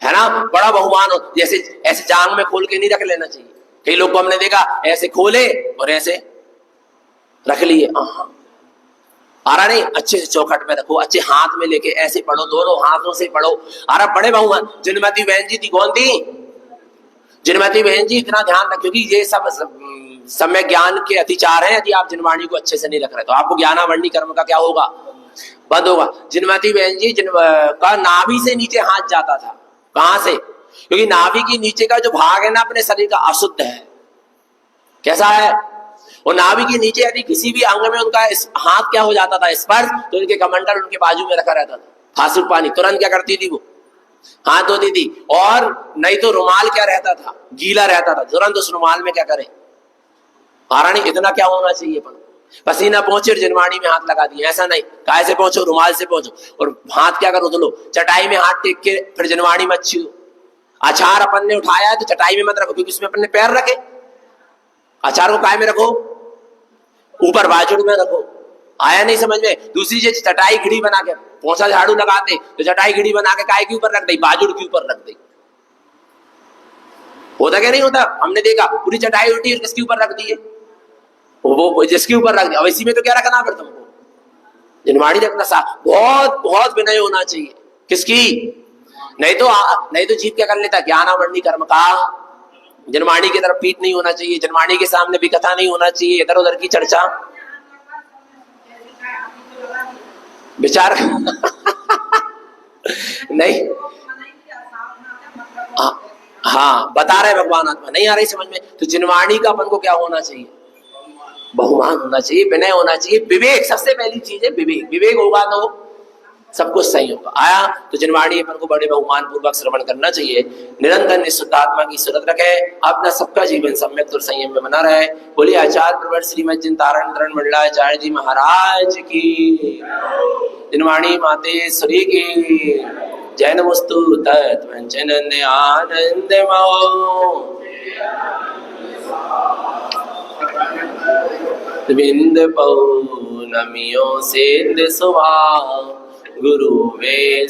है ना, बड़ा बहुमान हो। जैसे ऐसे जांग में खोल के नहीं रख लेना चाहिए। कई लोग को हमने देखा ऐसे खोले और ऐसे रख लिए, आ रहा नहीं, अच्छे से चौखट में रखो, अच्छे हाथ में लेके ऐसे पढ़ो, दोनों हाथों से पढ़ो। आ रहा बड़े बहुमान। जिनमती बहन जी थी, कौन थी, जिनमती बहन जी, इतना ध्यान रखो कि ये सब सम्यक ज्ञान के अतिचार हैं। यदि आप जिनवाणी को अच्छे से नहीं रख रहे तो आपको ज्ञानावरणी कर्म का क्या होगा, बंद होगा। जिनमती बहन जी का नाभि से नीचे हाथ जाता था, कहां से, क्योंकि नाभि के नीचे का जो भाग है ना अपने शरीर का, अशुद्ध है। कैसा है, और नाभि के नीचे यदि किसी भी अंग में उनका हाथ क्या हो जाता था, स्पर्श, तो उनके कमंडल उनके बाजू में रखा रहता था। फासुक पानी तुरंत क्या करती थी, वो हाथ धोती थी। और नहीं तो रुमाल क्या रहता था, गीला रहता था, तुरंत उस रुमाल में क्या करें, हारानी। इतना क्या होना चाहिए, पसीना पहुंचे और जिनवाणी में हाथ लगा दिया, ऐसा नहीं, काय से पहुंचो, रुमाल से पहुंचो, और हाथ क्या करो, धुलो, चटाई में हाथ टेक के फिर जिनवाणी में अच्छी हो। अचार अपन ने उठाया है तो चटाई में मत रखो, क्योंकि उसमें अपन ने पैर रखे। अचार को काय में रखो, ऊपर बाजुड़ में रखो। आया नहीं समझ में। दूसरी चीज, चटाई घड़ी बना के, पोंछा झाड़ू लगाते तो चटाई घड़ी बना के काय के ऊपर रख दी, बाजुड़ के ऊपर रख दी। होता क्या नहीं होता, हमने देखा पूरी चटाई उठी और किसके ऊपर रख दी है, वो जिसके ऊपर रख दिया। अब इसी में तो क्या रखना फिर तुमको, जिनवाणी रखना साफ, बहुत बहुत विनय होना चाहिए। किसकी, नहीं तो जीव क्या कर लेता, ज्ञानावरणी कर्म का। जिनवाणी की तरफ पीठ नहीं होना चाहिए, जिनवाणी के सामने भी कथा नहीं होना चाहिए, इधर उधर की चर्चा विचार नहीं। हाँ, बता रहे भगवान आत्मा, नहीं आ रही समझ में। तो जिनवाणी का अपन को क्या होना चाहिए, बहुमान होना चाहिए, विनय होना चाहिए, विवेक। सबसे पहली चीज है विवेक। विवेक होगा तो सब कुछ सही होगा। आया तो जिनवाणी अपन को बड़े बहुमान पूर्वक श्रवण करना चाहिए। निरंतर निःशुद्धात्मा की सूरत रखे, अपना सबका जीवन सम्यक और संयम में बना रहे। बोलिए आचार्य प्रवर श्रीमद चिंतारण मंडलाचार्य जी महाराज की, जिनवाणी माते श्री की जय। नमस्तु तत्वंचन आनंद बिंद पौर्णमियों से सुभा गुरु वे